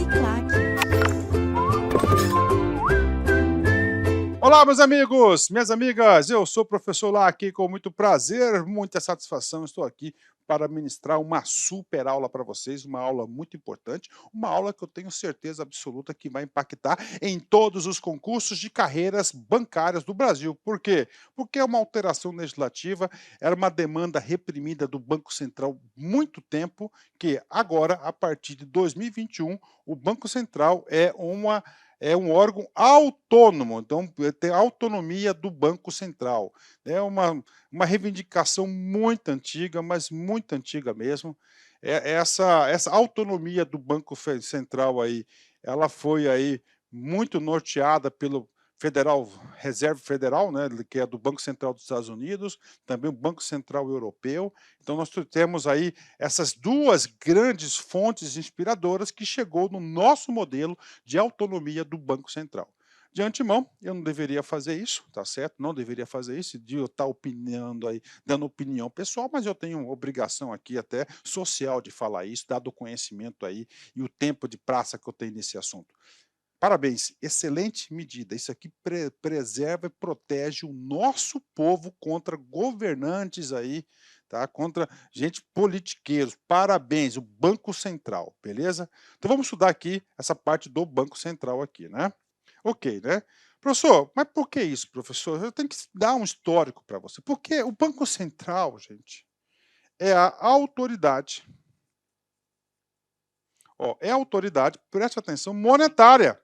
Uniclac. Olá, meus amigos, minhas amigas, eu sou o professor Lac, com muito prazer, muita satisfação, estou aqui para ministrar uma super aula para vocês, uma aula muito importante, uma aula que eu tenho certeza absoluta que vai impactar em todos os concursos de carreiras bancárias do Brasil. Por quê? Porque é uma alteração legislativa, era uma demanda reprimida do Banco Central há muito tempo, que agora, a partir de 2021, o Banco Central é um órgão autônomo, então tem autonomia do Banco Central. É uma reivindicação muito antiga, mas muito antiga mesmo. Essa autonomia do Banco Central aí, ela foi aí muito norteada pelo Reserve Federal, né, que é do Banco Central dos Estados Unidos, também o Banco Central Europeu. Então nós temos aí essas duas grandes fontes inspiradoras que chegou no nosso modelo de autonomia do Banco Central. De antemão, eu não deveria fazer isso, tá certo? Não deveria fazer isso, de eu estar opinando aí, dando opinião pessoal, mas eu tenho obrigação aqui até social de falar isso, dado o conhecimento aí e o tempo de praça que eu tenho nesse assunto. Parabéns, excelente medida. Isso aqui preserva e protege o nosso povo contra governantes aí, tá? Contra gente politiqueiros. Parabéns, o Banco Central, beleza? Então vamos estudar aqui essa parte do Banco Central aqui, né? Ok, né? Professor, mas por que isso, professor? Eu tenho que dar um histórico para você. Porque o Banco Central, gente, é a autoridade, ó, é a autoridade, preste atenção, monetária.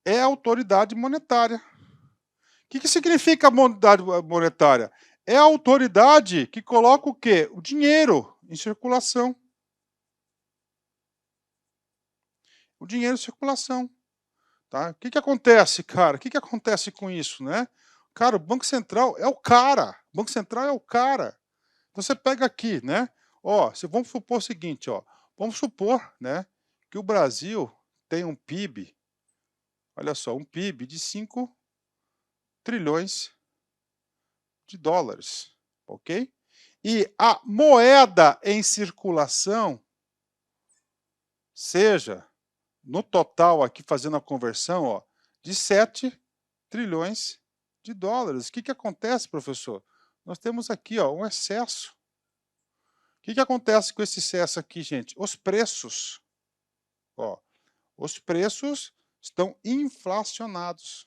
É a autoridade monetária. O que significa a autoridade monetária? É a autoridade que coloca o quê? O dinheiro em circulação. O dinheiro em circulação. Tá? O que acontece, cara? O que acontece com isso, né? Cara, o Banco Central é o cara. O Banco Central é o cara. Então você pega aqui, né? Ó, vamos supor o seguinte, ó. Vamos supor, né, que o Brasil tem um PIB, olha só, um PIB de 5 trilhões de dólares, ok? E a moeda em circulação seja, no total aqui fazendo a conversão, ó, de 7 trilhões de dólares. O que acontece, professor? Nós temos aqui, ó, um excesso. O que acontece com esse excesso aqui, gente? Os preços, ó, os preços estão inflacionados.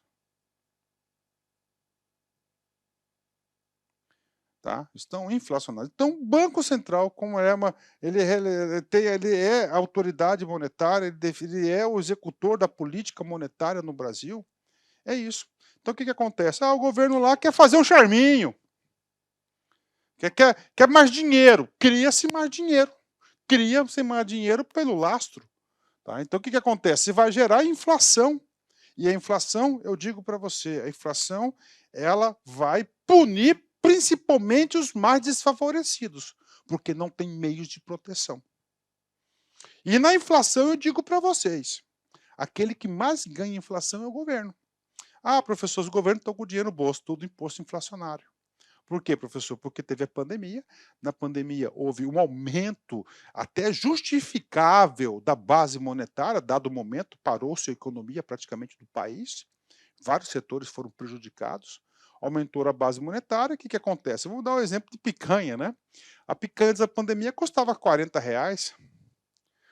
Tá? Estão inflacionados. Então, o Banco Central, como ele é a autoridade monetária, ele é o executor da política monetária no Brasil, é isso. Então, o que acontece? O governo lá quer fazer um charminho, quer mais dinheiro, cria-se mais dinheiro. Cria-se mais dinheiro pelo lastro. Tá? Então, o que acontece? Vai gerar inflação. E a inflação, eu digo para você, a inflação ela vai punir principalmente os mais desfavorecidos, porque não tem meios de proteção. E na inflação eu digo para vocês, aquele que mais ganha inflação é o governo. Ah, professor, os governos estão com o dinheiro no bolso, tudo imposto inflacionário. Por quê, professor? Porque teve a pandemia. Na pandemia houve um aumento até justificável da base monetária, dado o momento, parou-se a economia praticamente do país. Vários setores foram prejudicados. Aumentou a base monetária. O que acontece? Vamos dar um exemplo de picanha, né? A picanha antes da pandemia custava R$ 40.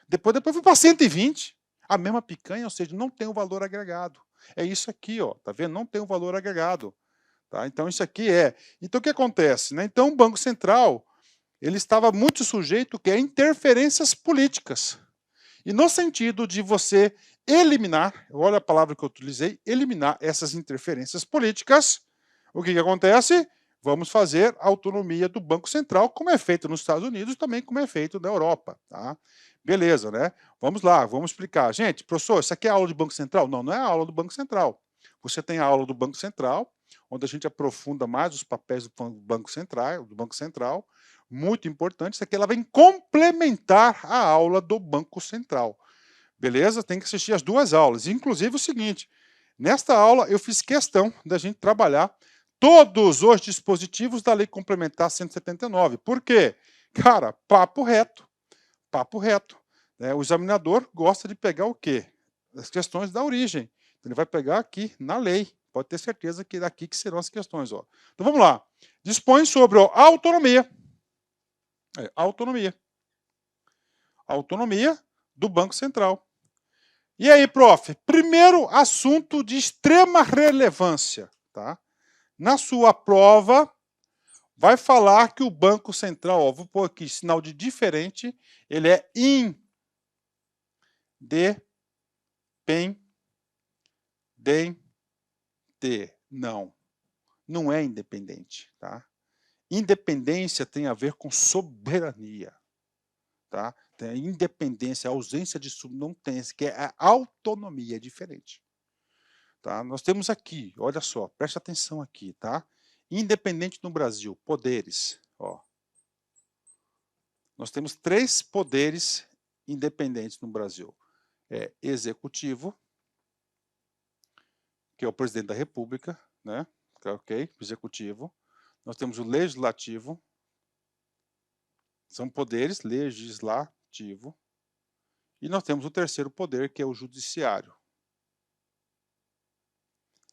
Depois foi para 120. A mesma picanha, ou seja, não tem o valor agregado. É isso aqui, ó. Tá vendo? Não tem o valor agregado. Tá? Então, isso aqui é. Então, o que acontece? Né? Então, o Banco Central ele estava muito sujeito a interferências políticas. E no sentido de você eliminar, olha a palavra que eu utilizei, eliminar essas interferências políticas, o que acontece? Vamos fazer a autonomia do Banco Central, como é feito nos Estados Unidos, também como é feito na Europa. Tá? Beleza, né? Vamos lá, vamos explicar. Gente, professor, isso aqui é a aula do Banco Central? Não, não é a aula do Banco Central. Você tem a aula do Banco Central, onde a gente aprofunda mais os papéis do Banco Central, muito importante, isso aqui ela vem complementar a aula do Banco Central. Beleza? Tem que assistir as duas aulas. Inclusive o seguinte, nesta aula eu fiz questão da gente trabalhar todos os dispositivos da Lei Complementar 179. Por quê? Cara, papo reto. papo reto, né? O examinador gosta de pegar o quê? As questões da origem. Então, ele vai pegar aqui na lei. Pode ter certeza que é daqui que serão as questões. Ó. Então vamos lá. Dispõe sobre a autonomia. Autonomia. Autonomia do Banco Central. E aí, prof? Primeiro assunto de extrema relevância. Tá? Na sua prova, vai falar que o Banco Central, ó, vou pôr aqui sinal de diferente, ele é independente. Não é independente. Tá? Independência tem a ver com soberania. Tá? Tem a independência, a ausência de não tem, que é a autonomia, é diferente. Tá? Nós temos aqui, olha só, preste atenção aqui, tá? Independente no Brasil, poderes. Ó. Nós temos 3 poderes independentes no Brasil. Executivo, que é o presidente da República, né? Ok, executivo. Nós temos o legislativo, são poderes legislativo. E nós temos o terceiro poder, que é o judiciário.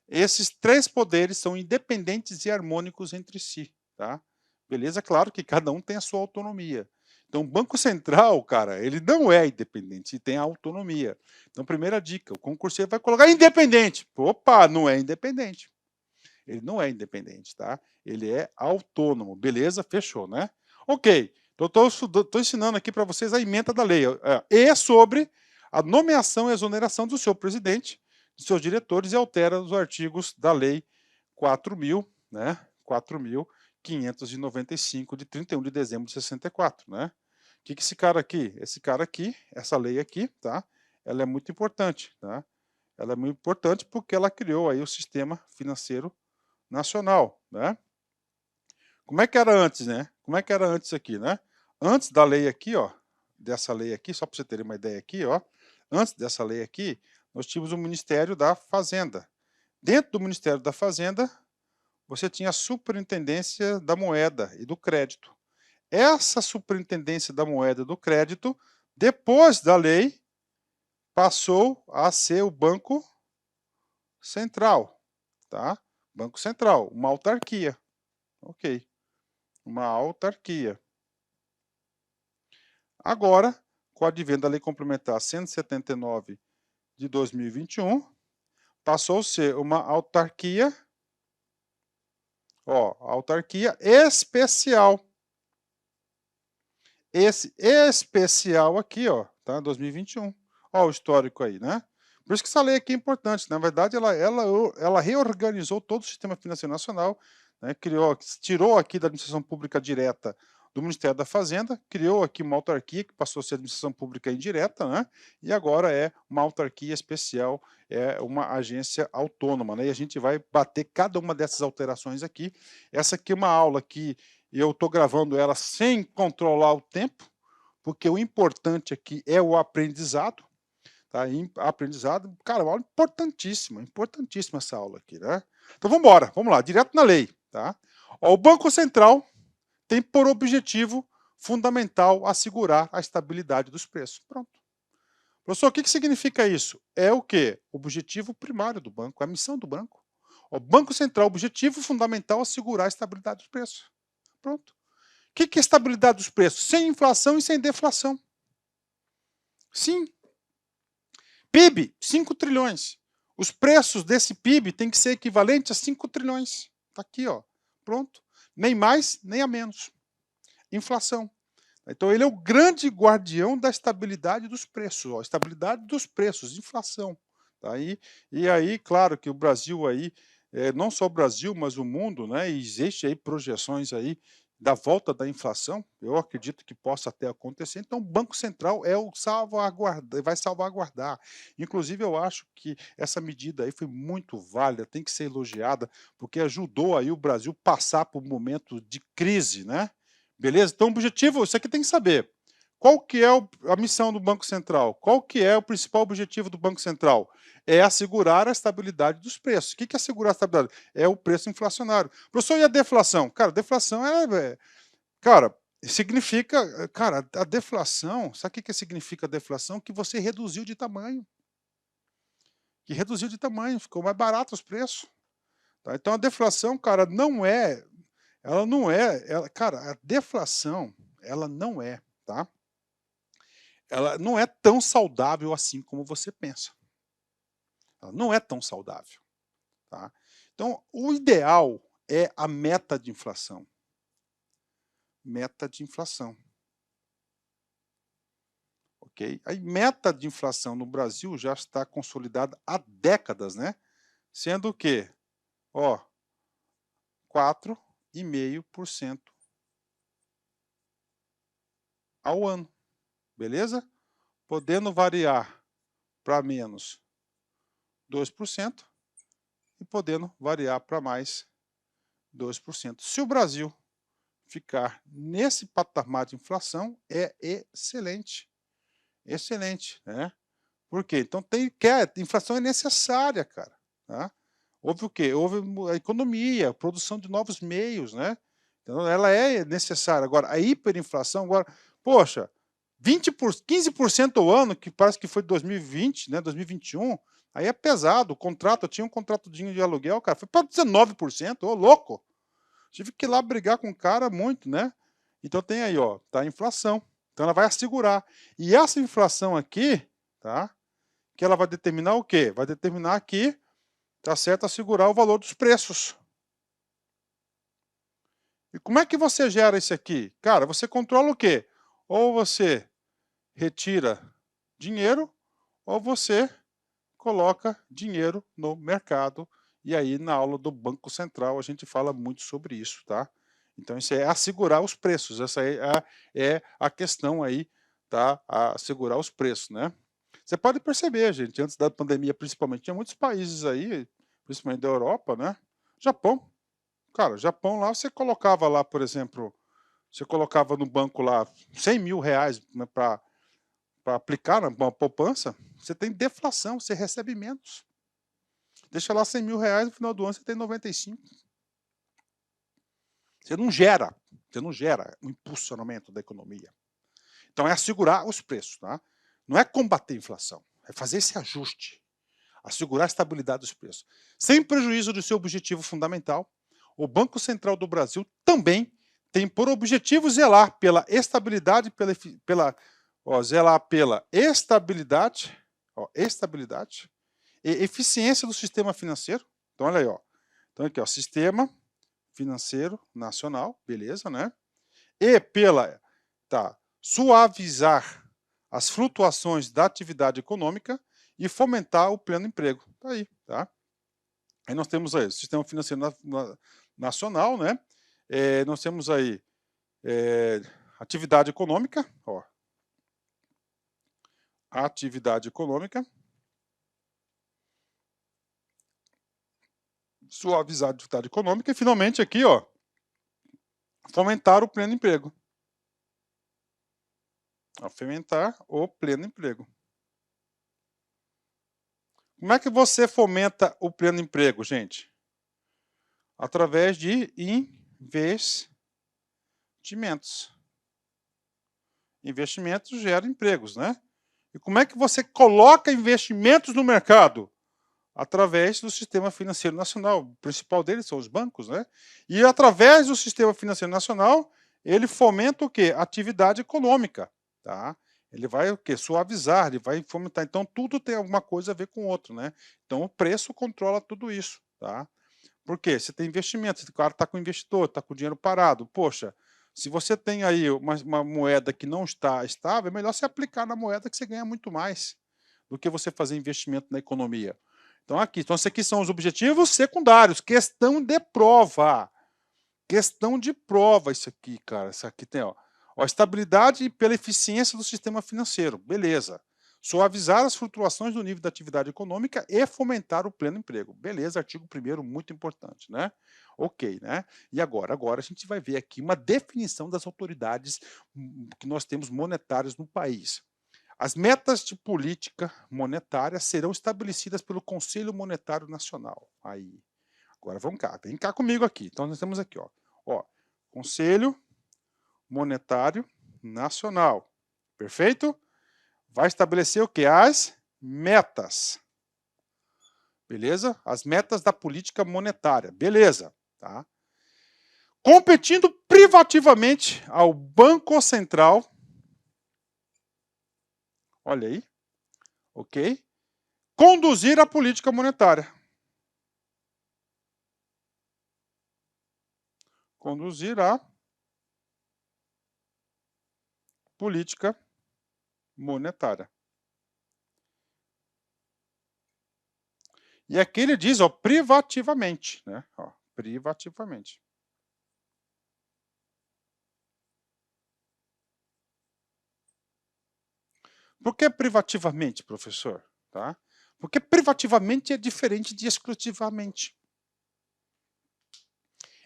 Esses 3 poderes são independentes e harmônicos entre si, tá? Beleza? Claro que cada um tem a sua autonomia. Então, o Banco Central, cara, ele não é independente, ele tem a autonomia. Então, primeira dica, o concurseiro vai colocar independente. Opa, não é independente. Ele não é independente, tá? Ele é autônomo. Beleza? Fechou, né? Ok. Então, estou ensinando aqui para vocês a ementa da lei. E sobre a nomeação e exoneração do seu presidente, de seus diretores, e altera os artigos da lei 4.000, né? 4.595, de 31 de dezembro de 64, né? O que esse cara aqui? Esse cara aqui, essa lei aqui, tá? Ela é muito importante, tá? Ela é muito importante porque ela criou aí o sistema financeiro nacional, né? Como é que era antes, né? Como é que era antes aqui, né? Antes da lei aqui, ó, dessa lei aqui, só para você ter uma ideia aqui, ó, antes dessa lei aqui, nós tínhamos o Ministério da Fazenda. Dentro do Ministério da Fazenda, você tinha a Superintendência da Moeda e do Crédito. Essa Superintendência da Moeda e do Crédito, depois da lei, passou a ser o Banco Central, tá? Banco Central, uma autarquia. Ok. Uma autarquia. Agora, com o advento da Lei Complementar 179 de 2021, passou a ser uma autarquia, ó, autarquia especial. Esse especial aqui, ó, tá? 2021. Ó, o histórico aí, né? Por isso que essa lei aqui é importante. Na verdade, ela reorganizou todo o sistema financeiro nacional, né? Tirou aqui da administração pública direta do Ministério da Fazenda, criou aqui uma autarquia que passou a ser administração pública indireta, né? E agora é uma autarquia especial, é uma agência autônoma, né? E a gente vai bater cada uma dessas alterações aqui. Essa aqui é uma aula que eu estou gravando ela sem controlar o tempo, porque o importante aqui é o aprendizado. Tá? Aprendizado, cara, uma aula importantíssima essa aula aqui, né? Então vamos lá, direto na lei, tá? Ó, o Banco Central tem por objetivo fundamental assegurar a estabilidade dos preços. Pronto. Professor, o que significa isso? É o quê? O objetivo primário do banco, a missão do banco. O Banco Central, objetivo fundamental, assegurar a estabilidade dos preços. Pronto. O que é estabilidade dos preços? Sem inflação e sem deflação. Sim. PIB, 5 trilhões. Os preços desse PIB têm que ser equivalentes a 5 trilhões. Está aqui, ó. Pronto. Nem mais, nem a menos. Inflação. Então, ele é o grande guardião da estabilidade dos preços. Ó. Estabilidade dos preços, inflação. Tá aí, e aí, claro que o Brasil aí, não só o Brasil, mas o mundo, né, existe aí projeções aí da volta da inflação, eu acredito que possa até acontecer. Então, o Banco Central vai salvaguardar. Inclusive, eu acho que essa medida aí foi muito válida, tem que ser elogiada, porque ajudou aí o Brasil passar por um momento de crise, né? Beleza? Então, o objetivo, isso aqui tem que saber. Qual que é a missão do Banco Central? Qual que é o principal objetivo do Banco Central? É assegurar a estabilidade dos preços. O que é assegurar a estabilidade? É o preço inflacionário. Professor, e a deflação? Cara, deflação cara, Significa, cara, a deflação, sabe o que significa a deflação? Que você reduziu de tamanho. Que reduziu de tamanho, ficou mais barato os preços. Tá? Então a deflação, cara, ela não é, cara, a deflação, ela não é, tá? Ela não é tão saudável assim como você pensa. Ela não é tão saudável, tá? Então, o ideal é a meta de inflação. Meta de inflação. Ok? A meta de inflação no Brasil já está consolidada há décadas, né? Sendo o quê? Ó, 4,5% ao ano, beleza? Podendo variar para menos 2% e podendo variar para mais 2%. Se o Brasil ficar nesse patamar de inflação, é excelente. Excelente, né? Por quê? Então a inflação é necessária, cara. Tá? Houve o quê? Houve a economia, a produção de novos meios, né? Então ela é necessária. Agora, a hiperinflação, agora, poxa, 15% ao ano, que parece que foi 2020, né? 2021, aí é pesado. O contrato, eu tinha um contratozinho de aluguel, cara, foi para 19%, ô louco! Tive que ir lá brigar com o cara muito, né? Então tem aí, ó, tá a inflação. Então ela vai assegurar. E essa inflação aqui, tá? Que ela vai determinar o quê? Vai determinar que, tá certo, assegurar o valor dos preços. E como é que você gera isso aqui? Cara, você controla o quê? Ou você retira dinheiro, ou você coloca dinheiro no mercado. E aí, na aula do Banco Central, a gente fala muito sobre isso, tá? Então, isso é assegurar os preços. Essa é a questão aí, tá? A assegurar os preços, né? Você pode perceber, gente, antes da pandemia, principalmente, tinha muitos países aí, principalmente da Europa, né? Japão. Cara, Japão lá, você colocava lá, por exemplo, você colocava no banco lá 100 mil reais, né, para aplicar na poupança, você tem deflação, você recebe menos. Deixa lá 100 mil reais, no final do ano você tem 95. Você não gera um impulsionamento da economia. Então é assegurar os preços, tá? Não é combater a inflação, é fazer esse ajuste, assegurar a estabilidade dos preços. Sem prejuízo do seu objetivo fundamental, o Banco Central do Brasil também tem por objetivo zelar pela estabilidade, zelar pela estabilidade, estabilidade e eficiência do sistema financeiro. Então, olha aí, ó. Então, aqui, ó, sistema financeiro nacional, beleza, né? E pela, tá, suavizar as flutuações da atividade econômica e fomentar o pleno emprego. Tá aí, tá? Aí nós temos aí o sistema financeiro nacional, né? Nós temos aí atividade econômica, ó. Atividade econômica, suavizar a atividade econômica e finalmente aqui, ó, fomentar o pleno emprego. Fomentar o pleno emprego. Como é que você fomenta o pleno emprego, gente? Através de investimentos. Investimentos geram empregos, né? E como é que você coloca investimentos no mercado? Através do sistema financeiro nacional. O principal deles são os bancos, né? E através do sistema financeiro nacional, ele fomenta o quê? Atividade econômica, tá? Ele vai o quê? Suavizar, ele vai fomentar. Então, tudo tem alguma coisa a ver com o outro, né? Então, o preço controla tudo isso, tá? Por quê? Você tem investimento, o cara está com investidor, está com o dinheiro parado. Poxa, se você tem aí uma moeda que não está estável, é melhor você aplicar na moeda que você ganha muito mais do que você fazer investimento na economia. Então, esses aqui são os objetivos secundários, questão de prova. Questão de prova, isso aqui, cara. Isso aqui tem, ó, estabilidade pela eficiência do sistema financeiro. Beleza. Suavizar as flutuações do nível da atividade econômica e fomentar o pleno emprego. Beleza, artigo 1º, muito importante, né? Ok, né? E agora a gente vai ver aqui uma definição das autoridades que nós temos monetárias no país. As metas de política monetária serão estabelecidas pelo Conselho Monetário Nacional. Aí, agora vem cá comigo aqui. Então nós temos aqui, ó, Conselho Monetário Nacional. Perfeito? Vai estabelecer o quê? As metas. Beleza? As metas da política monetária. Beleza. Tá? Competindo privativamente ao Banco Central. Olha aí. Ok? Conduzir a política monetária. Conduzir a política monetária. E aqui ele diz, ó, privativamente, né? Ó, privativamente. Por que privativamente, professor? Tá? Porque privativamente é diferente de exclusivamente.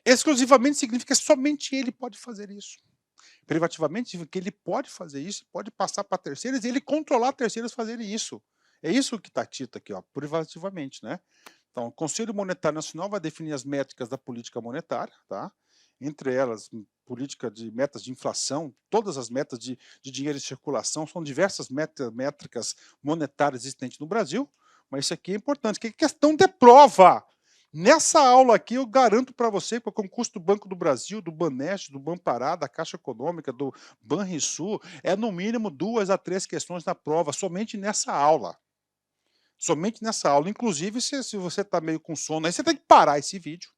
Exclusivamente significa que somente ele pode fazer isso. Privativamente significa que ele pode fazer isso, pode passar para terceiros e ele controlar terceiros fazerem isso. É isso que está dito aqui, ó, privativamente, né? Então, o Conselho Monetário Nacional vai definir as métricas da política monetária, tá? Entre elas, política de metas de inflação, todas as metas de dinheiro em circulação, são diversas métricas monetárias existentes no Brasil, mas isso aqui é importante, que é questão de prova. Nessa aula aqui, eu garanto para você que o concurso do Banco do Brasil, do Baneste, do Banpará, da Caixa Econômica, do Banrisul, é no mínimo 2 a 3 questões na prova, somente nessa aula. Somente nessa aula. Inclusive, se você está meio com sono, aí você tem que parar esse vídeo,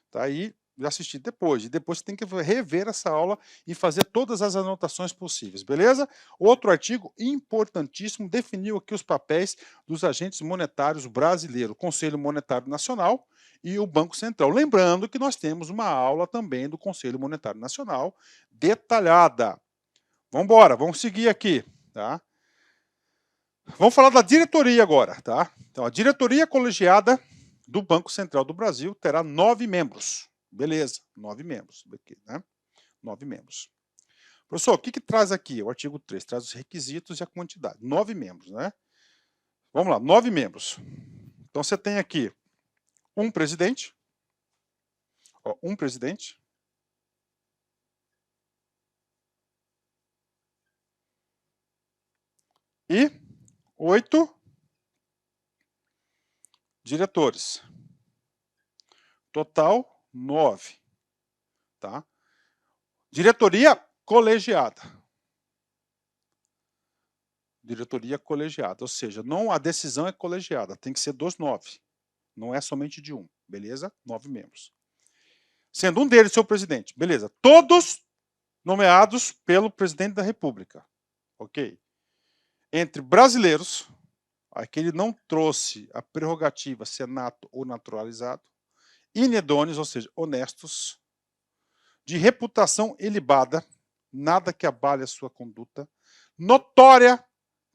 tá? E assistir depois. E depois você tem que rever essa aula e fazer todas as anotações possíveis, beleza? Outro artigo importantíssimo definiu aqui os papéis dos agentes monetários brasileiros, o Conselho Monetário Nacional e o Banco Central. Lembrando que nós temos uma aula também do Conselho Monetário Nacional detalhada. Vamos embora, vamos seguir aqui, tá? Vamos falar da diretoria agora, tá? Então, a diretoria colegiada do Banco Central do Brasil terá 9 membros. Beleza, 9 membros. Aqui, né? 9 membros. Professor, o que traz aqui? O artigo 3 traz os requisitos e a quantidade. 9 membros, né? Vamos lá, 9 membros. Então, você tem aqui um presidente. Ó, um presidente. E 8 diretores. Total, 9. Tá? Diretoria colegiada. Diretoria colegiada, ou seja, não a decisão é colegiada, tem que ser dos 9. Não é somente de um, beleza? 9 membros. Sendo um deles seu presidente, beleza. Todos nomeados pelo presidente da República, ok? Entre brasileiros, aqui ele não trouxe a prerrogativa senato ou naturalizado, inedôneos, ou seja, honestos, de reputação ilibada, nada que abale a sua conduta, notória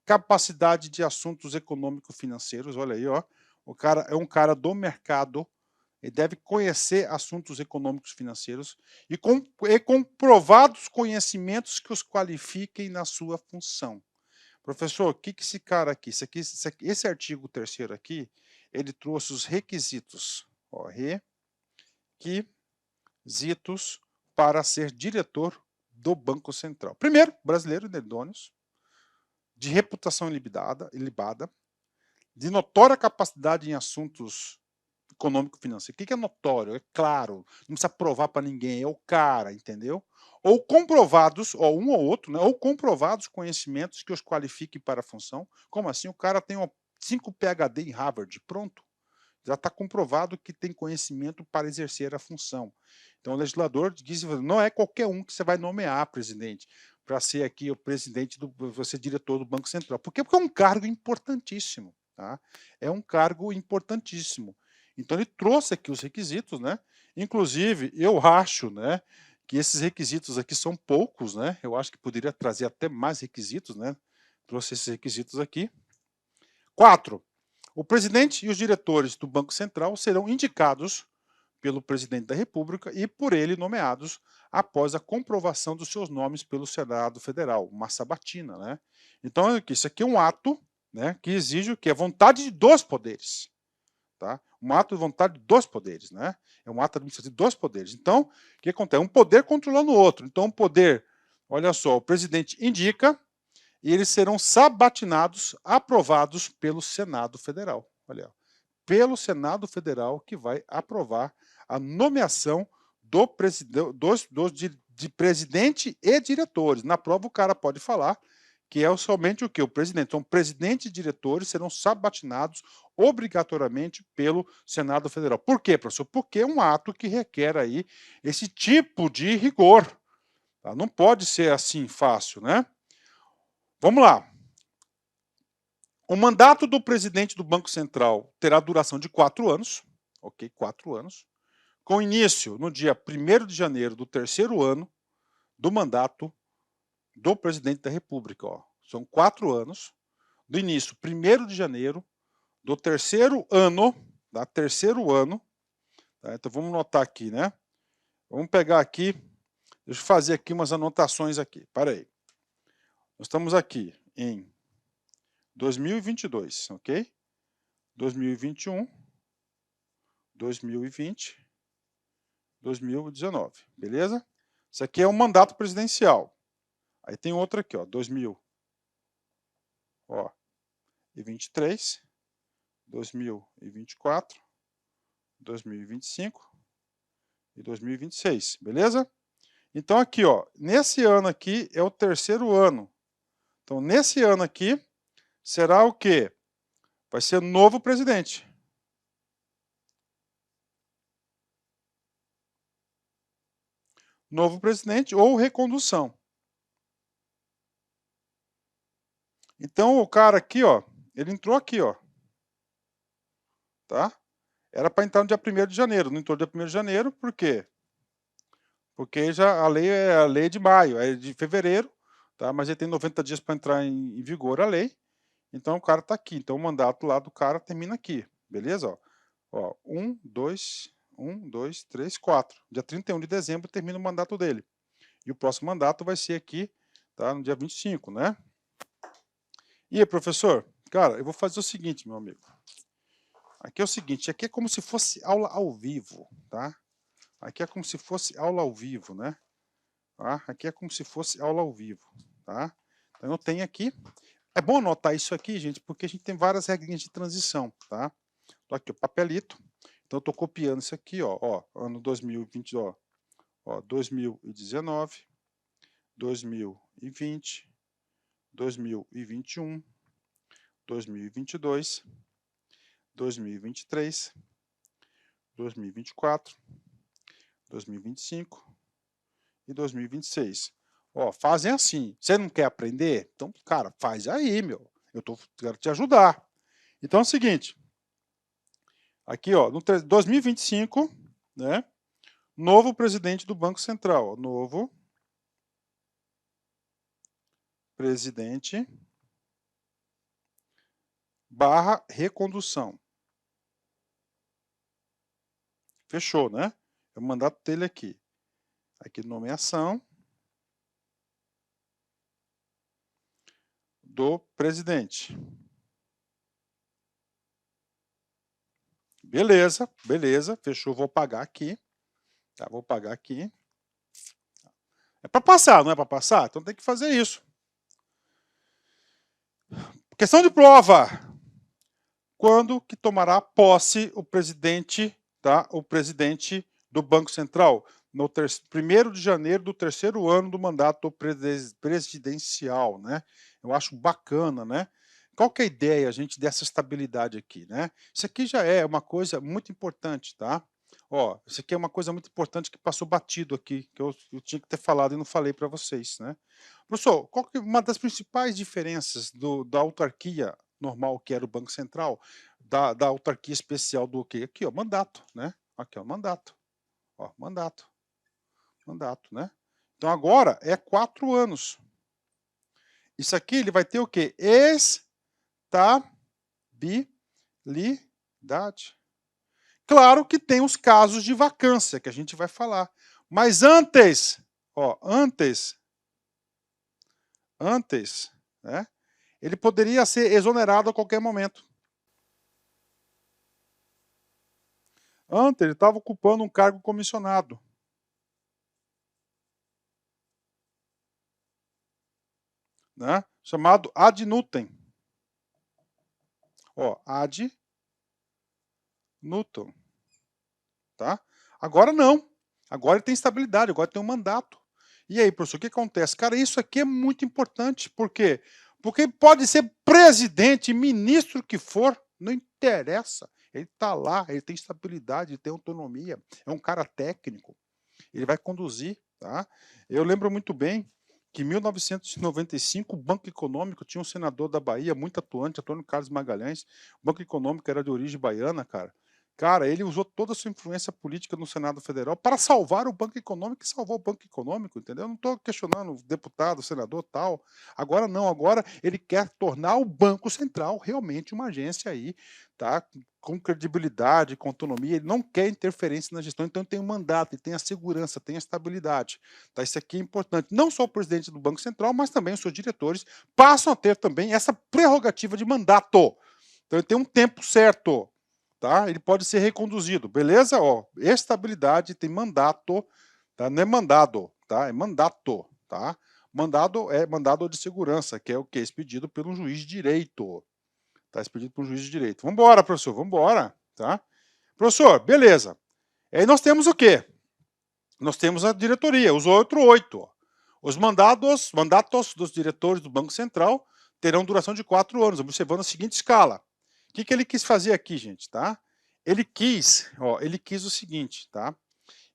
capacidade de assuntos econômico-financeiros, olha aí, ó, o cara é um cara do mercado, ele deve conhecer assuntos econômicos financeiros e comprovados conhecimentos que os qualifiquem na sua função. Professor, o que esse cara aqui, esse artigo 3º aqui, ele trouxe os requisitos, ó, requisitos para ser diretor do Banco Central. Primeiro, brasileiro, idôneos, de reputação ilibada, de notória capacidade em assuntos econômico-financeiros. O que é notório? É claro, não precisa provar para ninguém, é o cara, entendeu? Ou comprovados, ou um ou outro, né? Ou comprovados conhecimentos que os qualifiquem para a função. Como assim? O cara tem 5 PhD em Harvard, pronto. Já está comprovado que tem conhecimento para exercer a função. Então, o legislador diz que não é qualquer um que você vai nomear presidente para ser aqui o presidente, você diretor do Banco Central. Por quê? Porque é um cargo importantíssimo. Tá? É um cargo importantíssimo. Então, ele trouxe aqui os requisitos, né? Inclusive, eu acho, né, que esses requisitos aqui são poucos, né? Eu acho que poderia trazer até mais requisitos, né? Trouxe esses requisitos aqui. 4. O presidente e os diretores do Banco Central serão indicados pelo presidente da República e por ele nomeados após a comprovação dos seus nomes pelo Senado Federal, uma sabatina, né? Então, isso aqui é um ato, né, que exige o que? A vontade dos poderes, tá? um ato de vontade dos poderes, né? É um ato administrativo dos poderes. Então, o que acontece? Um poder controlando o outro. Então, um poder, olha só, o presidente indica e eles serão sabatinados, aprovados pelo Senado Federal. Olha, pelo Senado Federal que vai aprovar a nomeação do de presidente e diretores. Na prova, o cara pode falar que é somente o que? O presidente. Então, presidente e diretores serão sabatinados obrigatoriamente pelo Senado Federal. Por quê, professor? Porque é um ato que requer aí esse tipo de rigor. Tá? Não pode ser assim fácil, né? Vamos lá. O mandato do presidente do Banco Central terá duração de 4 anos, ok? 4 anos, com início no dia 1º de janeiro do terceiro ano do mandato do presidente da República. Ó. São 4 anos, do início 1º de janeiro do terceiro ano, tá? Terceiro ano, tá? Então vamos notar aqui, né? Vamos pegar aqui, deixa eu fazer aqui umas anotações aqui, para aí. Nós estamos aqui em 2022, ok? 2021, 2020, 2019, beleza? Isso aqui é um mandato presidencial. Aí tem outro aqui, ó, 2023, 2024, 2025 e 2026, beleza? Então aqui, ó, nesse ano aqui é o terceiro ano. Então nesse ano aqui será o quê? Vai ser novo presidente. Novo presidente ou recondução. Então o cara aqui, ó, ele entrou aqui, ó. Tá? Era para entrar no dia 1º de janeiro, não entrou no dia 1º de janeiro, por quê? Porque já a lei é de maio, é de fevereiro, tá? Mas ele tem 90 dias para entrar em vigor a lei, então o cara está aqui. Então o mandato lá do cara termina aqui, beleza? Ó, 1, 2, 3, 4. Dia 31 de dezembro termina o mandato dele. E o próximo mandato vai ser aqui, tá? No dia 25, né? E aí, professor? Cara, eu vou fazer o seguinte, meu amigo. Aqui é o seguinte, aqui é como se fosse aula ao vivo, tá? Aqui é como se fosse aula ao vivo, né? Tá? Aqui é como se fosse aula ao vivo, tá? Então eu tenho aqui, é bom anotar isso aqui, gente, porque a gente tem várias regrinhas de transição, tá? Tô aqui o papelito, então eu tô copiando isso aqui, ó, ano 2020, ó, 2019, 2020, 2021, 2022, 2023, 2024, 2025 e 2026. Ó, fazem assim. Você não quer aprender? Então, cara, faz aí, meu. Quero te ajudar. Então é o seguinte. Aqui, ó, no 2025, né? Novo presidente do Banco Central. Novo presidente / recondução. Fechou, né? É o mandato dele aqui. Aqui, nomeação do presidente. Beleza, beleza, fechou, vou pagar aqui. Tá, vou pagar aqui. É para passar, não é para passar? Então tem que fazer isso. Questão de prova. Quando que tomará posse o presidente, tá? O presidente do Banco Central? No 1º de janeiro do terceiro ano do mandato presidencial, né? Eu acho bacana, né? Qual que é a ideia, gente, dessa estabilidade aqui, né? Isso aqui já é uma coisa muito importante, tá? Ó, isso aqui é uma coisa muito importante que passou batido aqui, que eu tinha que ter falado e não falei para vocês, né? Professor, qual que é uma das principais diferenças da autarquia normal, que era o Banco Central, da autarquia especial do quê? Aqui, ó, mandato, né? Aqui, ó, mandato. Ó, mandato. Mandato, né? Então agora é 4 anos. Isso aqui ele vai ter o quê? Estabilidade. Claro que tem os casos de vacância que a gente vai falar. Mas antes, ó, antes, né? Ele poderia ser exonerado a qualquer momento. Antes ele estava ocupando um cargo comissionado. Né? Chamado ad nutem. Ó, ad nutum. Tá? Agora não. Agora ele tem estabilidade, agora tem um mandato. E aí, professor, o que acontece? Cara, isso aqui é muito importante. Por quê? Porque pode ser presidente, ministro que for, não interessa. Ele está lá, ele tem estabilidade, ele tem autonomia, é um cara técnico, ele vai conduzir. Tá? Eu lembro muito bem que em 1995 o Banco Econômico tinha um senador da Bahia muito atuante, Antônio Carlos Magalhães. O Banco Econômico era de origem baiana, cara. Cara, ele usou toda a sua influência política no Senado Federal para salvar o Banco Econômico e salvou o Banco Econômico, entendeu? Não estou questionando o deputado, o senador, tal. Agora não, agora ele quer tornar o Banco Central realmente uma agência aí, tá? Com credibilidade, com autonomia, ele não quer interferência na gestão, então ele tem um mandato, ele tem a segurança, tem a estabilidade. Tá? Isso aqui é importante. Não só o presidente do Banco Central, mas também os seus diretores passam a ter também essa prerrogativa de mandato. Então ele tem um tempo certo. Tá? Ele pode ser reconduzido, beleza? Ó, estabilidade tem mandato, tá? Não é mandado, tá? É mandato, tá? Mandado é mandado de segurança, que é o que? Expedido pelo juiz de direito. Tá expedido por um juiz de direito. Vamos embora, professor, vamos embora, tá? Professor, beleza. Aí nós temos o quê? Nós temos a diretoria, os outros 8. Os mandatos dos diretores do Banco Central terão duração de 4 anos, observando a seguinte escala. O que ele quis fazer aqui, gente, tá? Ele quis o seguinte, tá?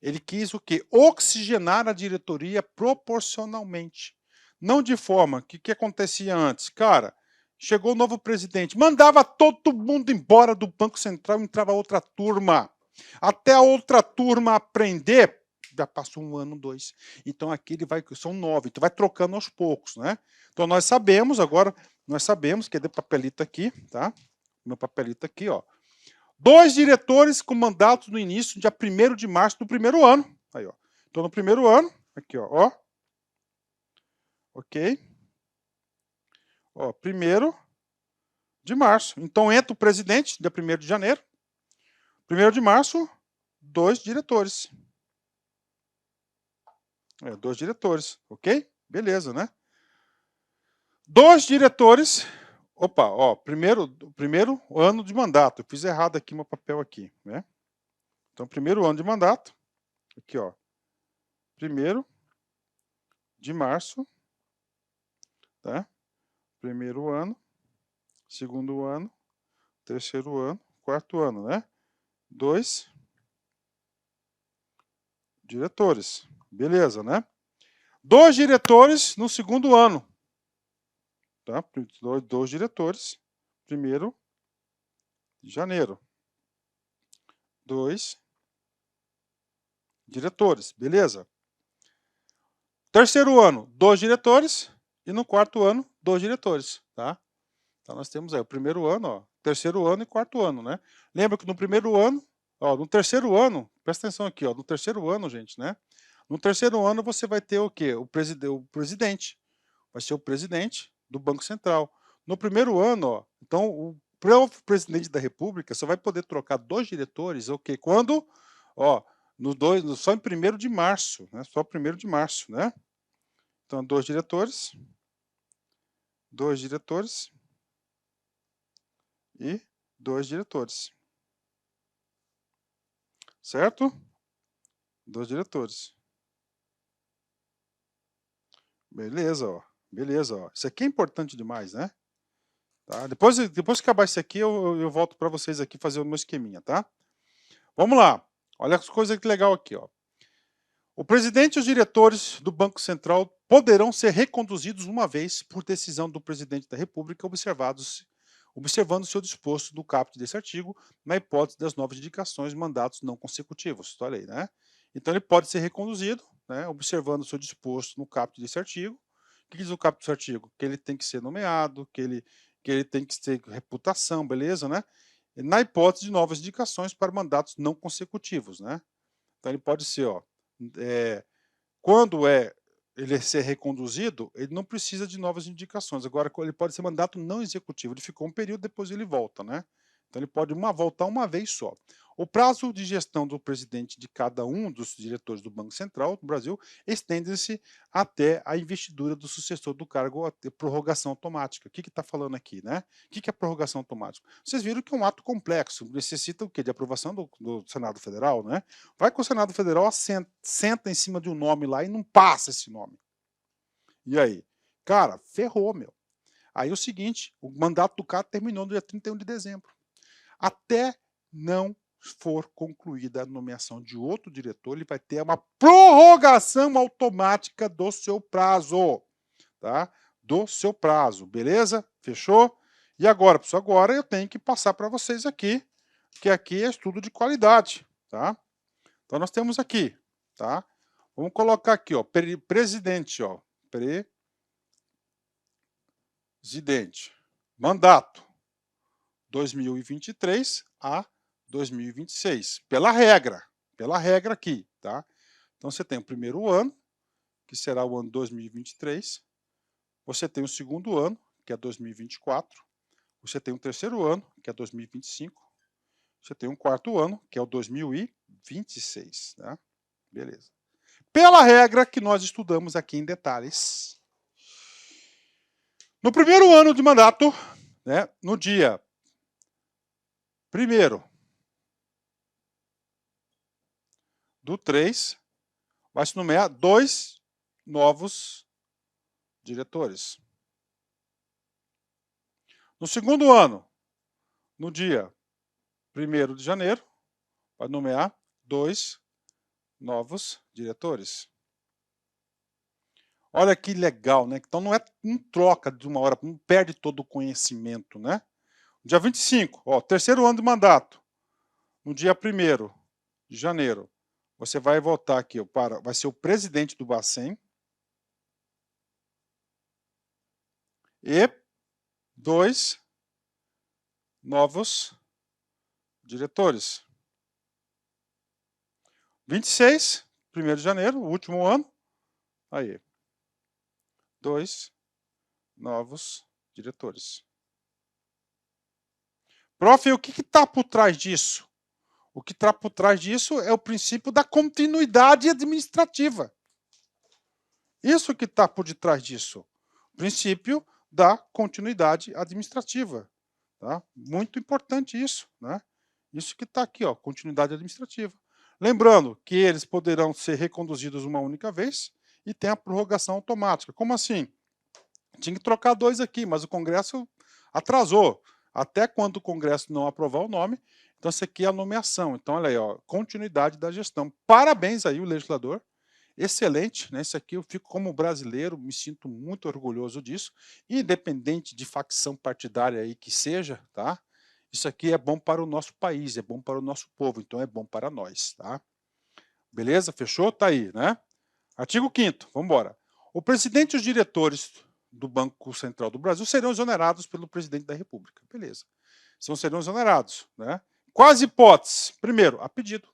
Ele quis o quê? Oxigenar a diretoria proporcionalmente. Não de forma que acontecia antes. Cara, chegou o novo presidente, mandava todo mundo embora do Banco Central, entrava outra turma. Até a outra turma aprender, já passou 1 ano, 2. Então aqui ele vai, são 9, então vai trocando aos poucos, né? Então nós sabemos, agora, que é de papelito aqui, tá? Meu papelito aqui, ó. 2 diretores com mandatos no início, dia 1º de março do primeiro ano. Aí, ó. Então, no primeiro ano, aqui, ó. Ok. Ó, 1º de março. Então, entra o presidente, dia 1º de janeiro. 1º de março, 2 diretores. 2 diretores, ok? Beleza, né? 2 diretores. Opa, ó, primeiro ano de mandato. Eu fiz errado aqui meu papel aqui, né? Então, 1º ano de mandato. Aqui, ó. 1º de março, tá? 1º ano, 2º ano, 3º ano, 4º ano, né? 2 diretores. Beleza, né? 2 diretores no 2º ano. Tá? 2 diretores. 1º de janeiro. 2 diretores. Beleza? 3º ano, 2 diretores. E no 4º ano, 2 diretores. Tá? Então nós temos aí o 1º ano, ó, 3º ano e 4º ano, né? Lembra que no 1º ano, ó, no 3º ano, presta atenção aqui, ó, no 3º ano, gente, né? No 3º ano você vai ter o quê? O presidente. Vai ser o presidente do Banco Central. No 1º ano, ó, então o presidente da República só vai poder trocar 2 diretores, o quê? Quando, ó, só em 1º de março, né? Só 1º de março, né? Então 2 diretores e 2 diretores. Certo? 2 diretores. Beleza, ó. Beleza, ó. Isso aqui é importante demais, né? Tá? Depois que acabar isso aqui, eu volto para vocês aqui fazer o meu esqueminha, tá? Vamos lá. Olha as coisas que legal aqui, ó. O presidente e os diretores do Banco Central poderão ser reconduzidos uma vez por decisão do presidente da República, observando o seu disposto no caput desse artigo, na hipótese das novas indicações de mandatos não consecutivos. Olha aí, né? Então ele pode ser reconduzido, né, observando o seu disposto no caput desse artigo. O que diz o caput desse artigo? Que ele tem que ser nomeado, que ele tem que ter reputação, beleza, né? Na hipótese de novas indicações para mandatos não consecutivos, né? Então ele pode ser, ó, quando ele ser reconduzido, ele não precisa de novas indicações. Agora, ele pode ser mandato não executivo. Ele ficou um período, depois ele volta, né? Então ele pode voltar uma vez só. O prazo de gestão do presidente de cada um dos diretores do Banco Central do Brasil estende-se até a investidura do sucessor do cargo, a prorrogação automática. O que está falando aqui, né? O que é prorrogação automática? Vocês viram que é um ato complexo, necessita o quê? De aprovação do Senado Federal, né? Vai que o Senado Federal senta em cima de um nome lá e não passa esse nome. E aí? Cara, ferrou, meu. Aí é o seguinte, o mandato do cara terminou no dia 31 de dezembro. Até não for concluída a nomeação de outro diretor, ele vai ter uma prorrogação automática do seu prazo, tá? Do seu prazo, beleza? Fechou? E agora, pessoal, agora eu tenho que passar para vocês aqui, que aqui é estudo de qualidade, tá? Então nós temos aqui, tá? Vamos colocar aqui, ó, presidente, ó, presidente, mandato 2023 a 2026, pela regra aqui, tá? Então você tem o primeiro ano, que será o ano 2023, você tem o segundo ano, que é 2024, você tem o terceiro ano, que é 2025, você tem um quarto ano, que é o 2026, tá? Beleza. Pela regra que nós estudamos aqui em detalhes. No primeiro ano de mandato, né, no dia 1º do 3, vai se nomear 2 novos diretores. No segundo ano, no dia 1º de janeiro, vai nomear 2 novos diretores. Olha que legal, né? Então não é um troca de uma hora, não perde todo o conhecimento, né? Dia 25, ó, terceiro ano de mandato. No dia 1º de janeiro, você vai votar aqui, vai ser o presidente do Bacen e 2 novos diretores. 26, 1º de janeiro, último ano, aí, 2 novos diretores. Prof, o que está por trás disso? O que está por trás disso é o princípio da continuidade administrativa. Isso que está por detrás disso. O princípio da continuidade administrativa. Tá? Muito importante isso. Né? Isso que está aqui, ó, continuidade administrativa. Lembrando que eles poderão ser reconduzidos uma única vez e tem a prorrogação automática. Como assim? Tinha que trocar 2 aqui, mas o Congresso atrasou. Até quando o Congresso não aprovar o nome, então isso aqui é a nomeação. Então, olha aí, ó, continuidade da gestão. Parabéns aí, o legislador. Excelente, né? Isso aqui eu fico como brasileiro, me sinto muito orgulhoso disso, independente de facção partidária aí que seja, tá? Isso aqui é bom para o nosso país, é bom para o nosso povo, então é bom para nós, tá? Beleza? Fechou? Tá aí, né? Artigo 5º, vamos embora. O presidente e os diretores do Banco Central do Brasil serão exonerados pelo presidente da República. Beleza. Serão exonerados, né? Quais hipóteses? Primeiro, a pedido.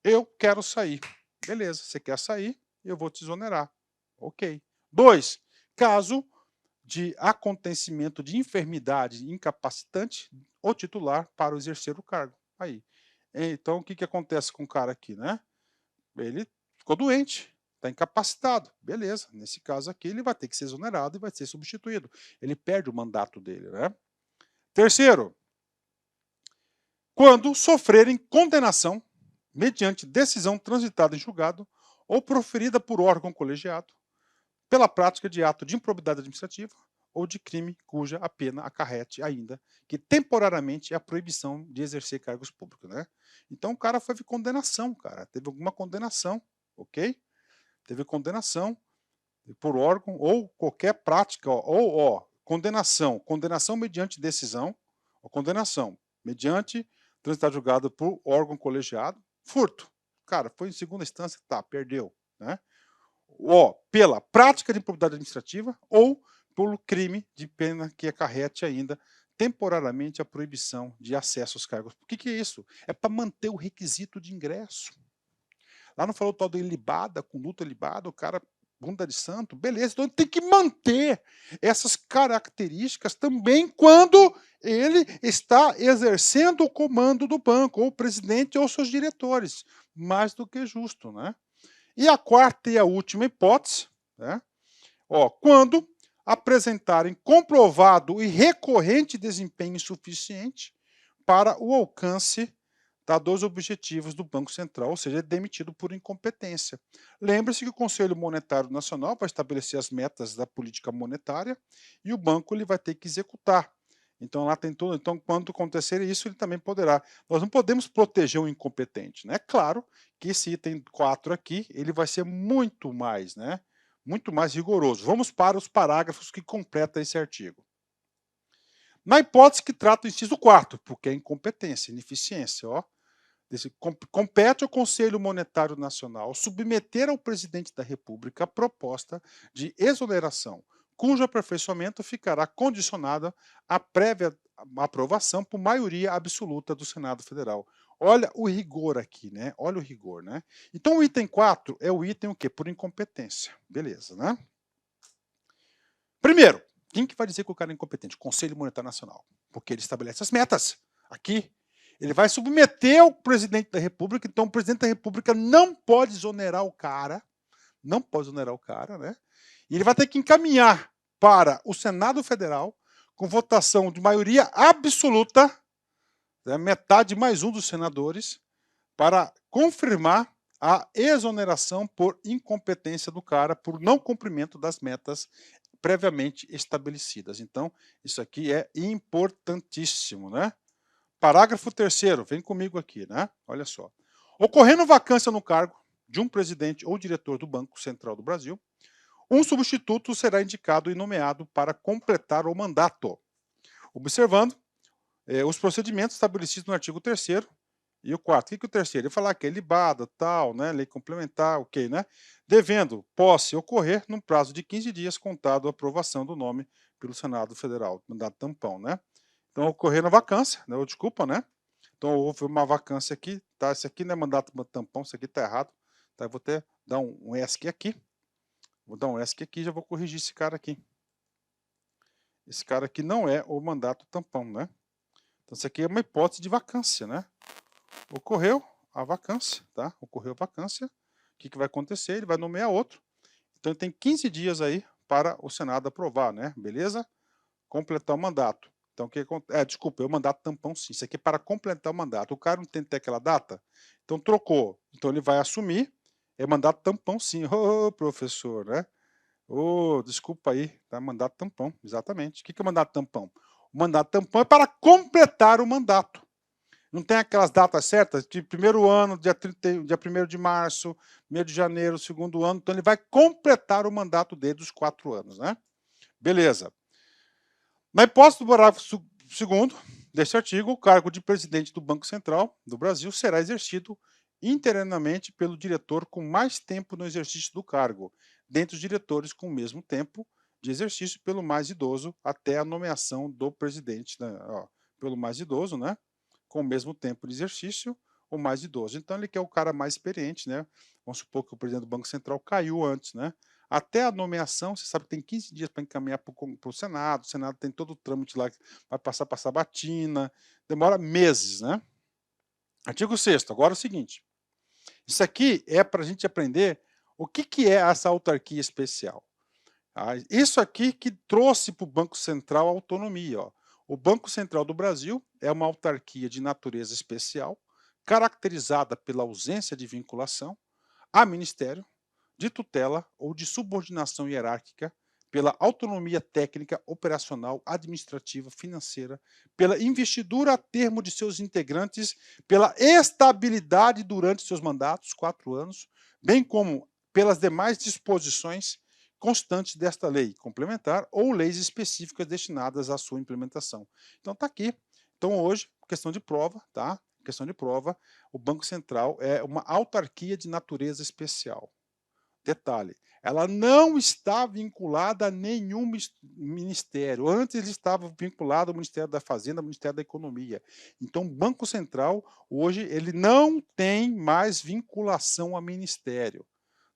Eu quero sair. Beleza, você quer sair, eu vou te exonerar. Ok. 2, caso de acontecimento de enfermidade incapacitante, o titular para exercer o cargo. Aí. Então, o que acontece com o cara aqui, né? Ele ficou doente, está incapacitado. Beleza, nesse caso aqui ele vai ter que ser exonerado e vai ser substituído. Ele perde o mandato dele, né? Terceiro, quando sofrerem condenação mediante decisão transitada em julgado ou proferida por órgão colegiado pela prática de ato de improbidade administrativa ou de crime cuja a pena acarrete ainda que temporariamente é a proibição de exercer cargos públicos, né? Então o cara foi condenação, cara, teve alguma condenação, ok? Teve condenação por órgão ou qualquer prática, ou condenação mediante decisão, ou condenação mediante transitar julgado por órgão colegiado, furto. Cara, foi em segunda instância, tá, perdeu, né? Pela prática de improbidade administrativa ou pelo crime de pena que acarrete ainda temporariamente a proibição de acesso aos cargos. O que é isso? É para manter o requisito de ingresso. Lá não falou tal do ilibada, conduta ilibada, o cara bunda de santo, beleza, então tem que manter essas características também quando ele está exercendo o comando do banco, ou o presidente ou seus diretores. Mais do que justo, né? E a quarta e a última hipótese, né? Quando apresentarem comprovado e recorrente desempenho insuficiente para o alcance dos objetivos do Banco Central, ou seja, é demitido por incompetência. Lembre-se que o Conselho Monetário Nacional vai estabelecer as metas da política monetária e o banco ele vai ter que executar. Então, lá tem tudo. Então, quando acontecer isso, ele também poderá. Nós não podemos proteger o incompetente, né? Claro que esse item 4 aqui, ele vai ser muito mais, né? Muito mais rigoroso. Vamos para os parágrafos que completam esse artigo. Na hipótese que trata o inciso 4, porque é incompetência, ineficiência, compete ao Conselho Monetário Nacional submeter ao presidente da República a proposta de exoneração, cujo aperfeiçoamento ficará condicionado à prévia aprovação por maioria absoluta do Senado Federal. Olha o rigor aqui, né? Olha o rigor, né? Então o item 4 é o item o quê? Por incompetência. Beleza, né? Primeiro, quem que vai dizer que o cara é incompetente? O Conselho Monetário Nacional, porque ele estabelece as metas. Aqui, ele vai submeter ao presidente da República, então o presidente da República não pode exonerar o cara, né? E ele vai ter que encaminhar para o Senado Federal, com votação de maioria absoluta, né, metade mais um dos senadores, para confirmar a exoneração por incompetência do cara, por não cumprimento das metas previamente estabelecidas. Então, isso aqui é importantíssimo, né? Parágrafo 3º, vem comigo aqui, né? Olha só. Ocorrendo vacância no cargo de um presidente ou diretor do Banco Central do Brasil, um substituto será indicado e nomeado para completar o mandato, observando os procedimentos estabelecidos no artigo 3º e o 4º. O que é o terceiro? Ele falar que é libada, tal, né? Lei complementar, ok, né? Devendo posse ocorrer num prazo de 15 dias contado a aprovação do nome pelo Senado Federal, mandato tampão, né? Então, ocorrendo a vacância, né? Desculpa, né? Então, houve uma vacância aqui, tá? Esse aqui não é mandato tampão, isso aqui tá errado. Tá? Eu vou até dar um ESC aqui. Vou dar um ESC aqui e já vou corrigir esse cara aqui. Esse cara aqui não é o mandato tampão, né? Então, isso aqui é uma hipótese de vacância, né? Ocorreu a vacância, tá? Ocorreu a vacância. O que vai acontecer? Ele vai nomear outro. Então, ele tem 15 dias aí para o Senado aprovar, né? Beleza? Completar o mandato. Então, o que acontece? Desculpa, é o mandato tampão sim. Isso aqui é para completar o mandato. O cara não tem que ter aquela data? Então, trocou. Então, ele vai assumir. É mandato tampão sim. Ô, professor, né? Ô, desculpa aí. Tá? Mandato tampão, exatamente. O que é mandato tampão? O mandato tampão é para completar o mandato. Não tem aquelas datas certas, de primeiro ano, dia 1º de março, 1º de janeiro, segundo ano. Então, ele vai completar o mandato dele dos 4 anos, né? Beleza. Na hipótese do parágrafo 2º deste artigo, o cargo de presidente do Banco Central do Brasil será exercido interinamente pelo diretor com mais tempo no exercício do cargo, dentre os diretores com o mesmo tempo de exercício pelo mais idoso até a nomeação do presidente, né? Pelo mais idoso, né? Com o mesmo tempo de exercício, o mais idoso. Então, ele quer o cara mais experiente, né? Vamos supor que o presidente do Banco Central caiu antes, né? Até a nomeação, você sabe que tem 15 dias para encaminhar para o Senado tem todo o trâmite lá, vai passar para a sabatina, demora meses, né? Artigo 6º, agora é o seguinte, isso aqui é para a gente aprender o que é essa autarquia especial. Isso aqui que trouxe para o Banco Central a autonomia. O Banco Central do Brasil é uma autarquia de natureza especial, caracterizada pela ausência de vinculação a ministério, de tutela ou de subordinação hierárquica, pela autonomia técnica, operacional, administrativa, financeira, pela investidura a termo de seus integrantes, pela estabilidade durante seus mandatos, 4 anos, bem como pelas demais disposições constantes desta lei complementar ou leis específicas destinadas à sua implementação. Então está aqui. Então hoje, questão de prova, tá? Questão de prova, o Banco Central é uma autarquia de natureza especial. Detalhe, ela não está vinculada a nenhum ministério. Antes ele estava vinculado ao Ministério da Fazenda, ao Ministério da Economia. Então, o Banco Central, hoje, ele não tem mais vinculação a ministério.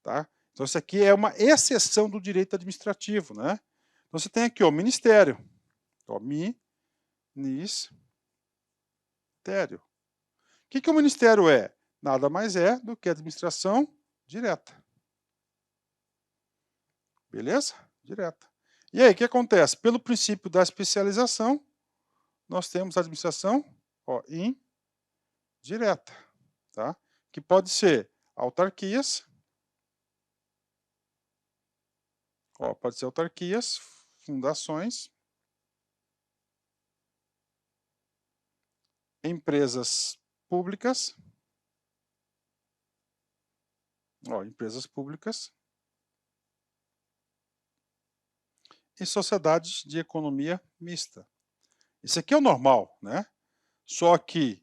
Tá? Então, isso aqui é uma exceção do direito administrativo. Né? Então, você tem aqui o Ministério. Ministério. O que o ministério é? Nada mais é do que administração direta. Beleza? Direta. E aí, o que acontece? Pelo princípio da especialização, nós temos a administração indireta, tá? Que pode ser autarquias, pode ser autarquias, fundações, empresas públicas, empresas públicas e sociedades de economia mista. Isso aqui é o normal, né? Só que,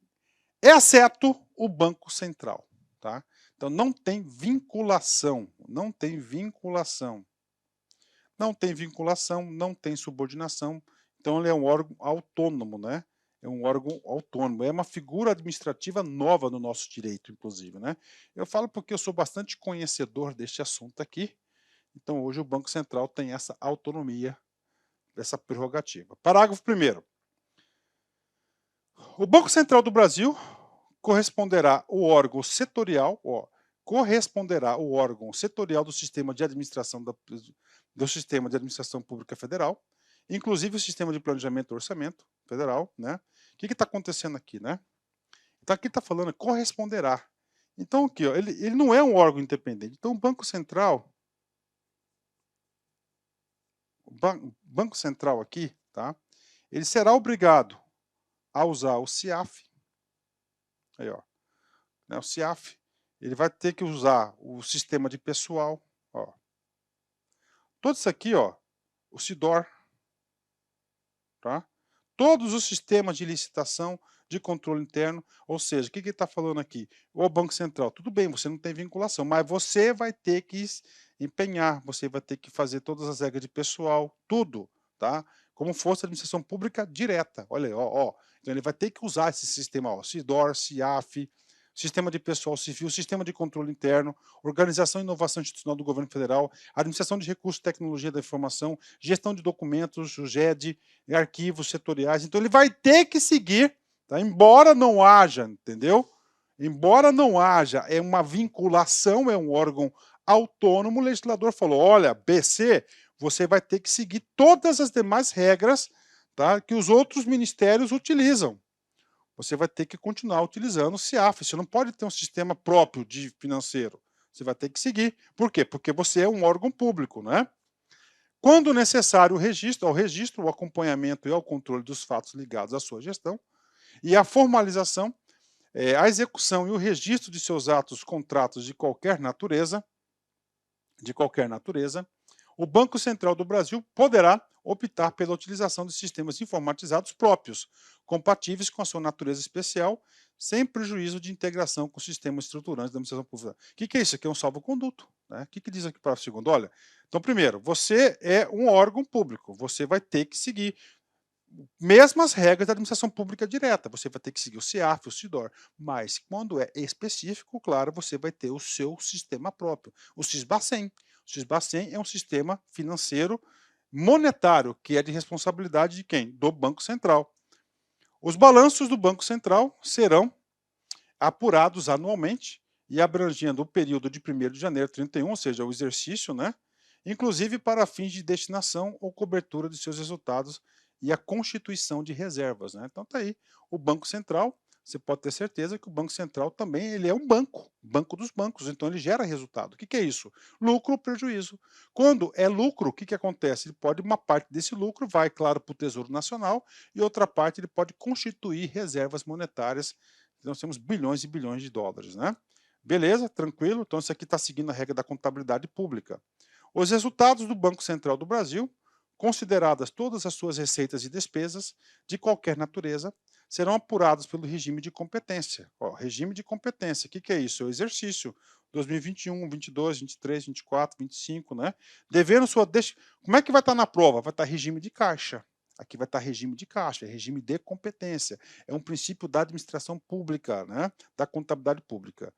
exceto o Banco Central, tá? Então não tem vinculação, não tem vinculação. Não tem vinculação, não tem subordinação, então ele é um órgão autônomo, né? É um órgão autônomo, é uma figura administrativa nova no nosso direito, inclusive, né? Eu falo porque eu sou bastante conhecedor deste assunto aqui, então hoje o Banco Central tem essa autonomia, essa prerrogativa. Parágrafo 1º. O Banco Central do Brasil corresponderá o órgão setorial, corresponderá o órgão setorial do sistema de administração do Sistema de Administração Pública Federal, inclusive o Sistema de Planejamento e Orçamento Federal, né? O que está acontecendo aqui, né? Então aqui está falando corresponderá. Então aqui, ele não é um órgão independente. Então o Banco Central, Banco Central aqui, tá? Ele será obrigado a usar o CIAF, aí ó, né, o CIAF, ele vai ter que usar o sistema de pessoal, ó. Tudo isso aqui, ó, o SIDOR, tá? Todos os sistemas de licitação, de controle interno, ou seja, o que ele está falando aqui? O Banco Central, tudo bem, você não tem vinculação, mas você vai ter que empenhar, você vai ter que fazer todas as regras de pessoal, tudo, tá? Como fosse a administração pública direta, olha aí, ó. Então ele vai ter que usar esse sistema, ó, SIDOR, CIAF, Sistema de Pessoal Civil, Sistema de Controle Interno, Organização e Inovação Institucional do Governo Federal, Administração de Recursos e Tecnologia da Informação, Gestão de Documentos, o GED, arquivos setoriais. Então ele vai ter que seguir, tá? Embora não haja, entendeu? Embora não haja, é uma vinculação, é um órgão autônomo, o legislador falou, olha, BC, você vai ter que seguir todas as demais regras, tá, que os outros ministérios utilizam. Você vai ter que continuar utilizando o CIAF. Você não pode ter um sistema próprio de financeiro. Você vai ter que seguir. Por quê? Porque você é um órgão público, né? Quando necessário o registro, o acompanhamento e ao controle dos fatos ligados à sua gestão e a formalização, a execução e o registro de seus atos, contratos de qualquer natureza, o Banco Central do Brasil poderá optar pela utilização de sistemas informatizados próprios, compatíveis com a sua natureza especial, sem prejuízo de integração com sistemas estruturantes da administração pública. O que é isso? Aqui é um salvo-conduto. Né? O que diz aqui para o segundo? Olha, então, primeiro, você é um órgão público, você vai ter que seguir mesmas regras da administração pública direta. Você vai ter que seguir o CIAF, o SIDOR, mas quando é específico, claro, você vai ter o seu sistema próprio, o SISBACEN. O SISBACEN é um sistema financeiro monetário, que é de responsabilidade de quem? Do Banco Central. Os balanços do Banco Central serão apurados anualmente e abrangendo o período de 1º de janeiro a 31, ou seja, o exercício, né? Inclusive para fins de destinação ou cobertura de seus resultados e a constituição de reservas, né? Então tá aí, o Banco Central, você pode ter certeza que o Banco Central também ele é um banco dos bancos, então ele gera resultado. O que é isso? Lucro ou prejuízo. Quando é lucro, o que acontece? Ele pode, uma parte desse lucro vai, claro, para o Tesouro Nacional e outra parte ele pode constituir reservas monetárias. Nós temos bilhões e bilhões de dólares, né? Beleza, tranquilo? Então isso aqui está seguindo a regra da contabilidade pública. Os resultados do Banco Central do Brasil, consideradas todas as suas receitas e despesas de qualquer natureza, serão apurados pelo regime de competência. Regime de competência, o que é isso? É o exercício 2021, 22, 23, 24, 25, né? Devendo sua... Como é que vai estar na prova? Vai estar regime de caixa. Aqui vai estar regime de caixa, é regime de competência. É um princípio da administração pública, né? Da contabilidade pública.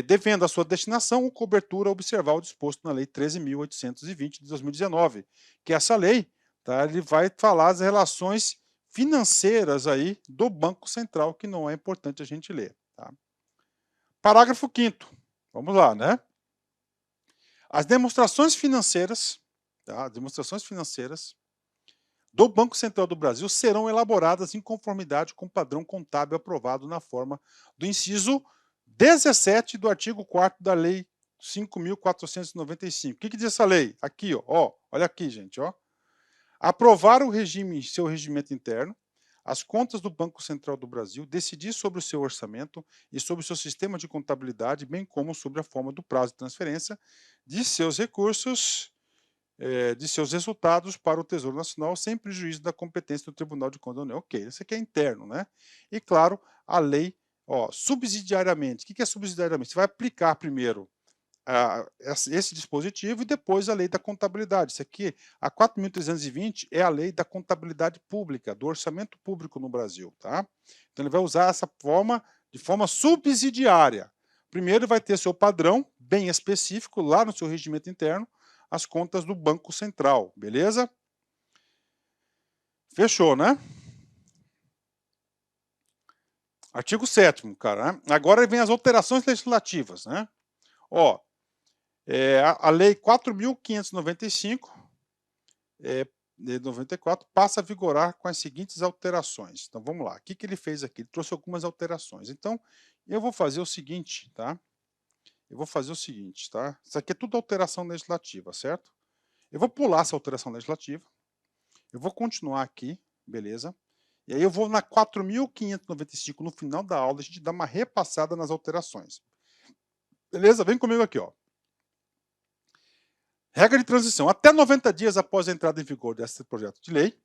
Devendo a sua destinação ou cobertura observar o disposto na Lei 13.820 de 2019, que essa lei, tá, ele vai falar as relações financeiras aí do Banco Central, que não é importante a gente ler. Tá? Parágrafo 5º. Vamos lá, né? As demonstrações financeiras, tá? Demonstrações financeiras do Banco Central do Brasil serão elaboradas em conformidade com o padrão contábil aprovado na forma do inciso 17 do artigo 4º da Lei 5.495. O que diz essa lei? Aqui, ó, olha aqui, gente, ó. Aprovar o regime, seu regimento interno, as contas do Banco Central do Brasil, decidir sobre o seu orçamento e sobre o seu sistema de contabilidade, bem como sobre a forma do prazo de transferência de seus recursos, de seus resultados para o Tesouro Nacional, sem prejuízo da competência do Tribunal de Contas da União. Ok, isso aqui é interno, né? E, claro, a lei, ó, subsidiariamente. O que é subsidiariamente? Você vai aplicar primeiro esse dispositivo e depois a lei da contabilidade. Isso aqui, a 4.320, é a lei da contabilidade pública, do orçamento público no Brasil. Tá? Então ele vai usar essa forma de forma subsidiária. Primeiro vai ter seu padrão bem específico lá no seu regimento interno, as contas do Banco Central, beleza? Fechou, né? Artigo 7º, cara. Né? Agora vem as alterações legislativas, né? Ó, a Lei 4.595, de 94, passa a vigorar com as seguintes alterações. Então, vamos lá. O que ele fez aqui? Ele trouxe algumas alterações. Então, eu vou fazer o seguinte, tá? Isso aqui é tudo alteração legislativa, certo? Eu vou pular essa alteração legislativa. Eu vou continuar aqui, beleza? E aí eu vou na 4.595, no final da aula, a gente dá uma repassada nas alterações. Beleza? Vem comigo aqui, ó. Regra de transição. Até 90 dias após a entrada em vigor desse projeto de lei,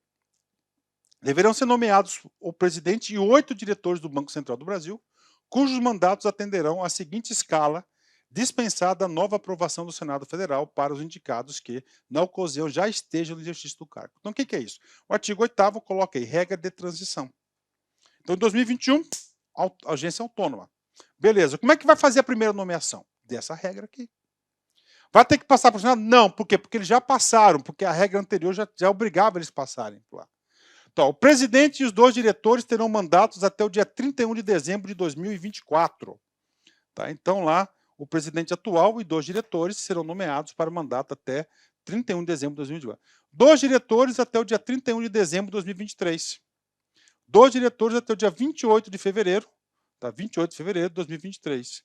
deverão ser nomeados o presidente e 8 diretores do Banco Central do Brasil, cujos mandatos atenderão à seguinte escala, dispensada a nova aprovação do Senado Federal para os indicados que, na ocasião, já estejam no exercício do cargo. Então, o que é isso? O artigo 8º coloca aí, regra de transição. Então, em 2021, agência autônoma. Beleza, como é que vai fazer a primeira nomeação? Dessa regra aqui. Vai ter que passar para o Senado? Não, por quê? Porque eles já passaram, porque a regra anterior já obrigava eles passarem lá. Então, o presidente e os 2 diretores terão mandatos até o dia 31 de dezembro de 2024. Tá? Então, lá, o presidente atual e 2 diretores serão nomeados para mandato até 31 de dezembro de 2024. 2 diretores até o dia 31 de dezembro de 2023. 2 diretores até o dia 28 de fevereiro, tá? 28 de fevereiro de 2023.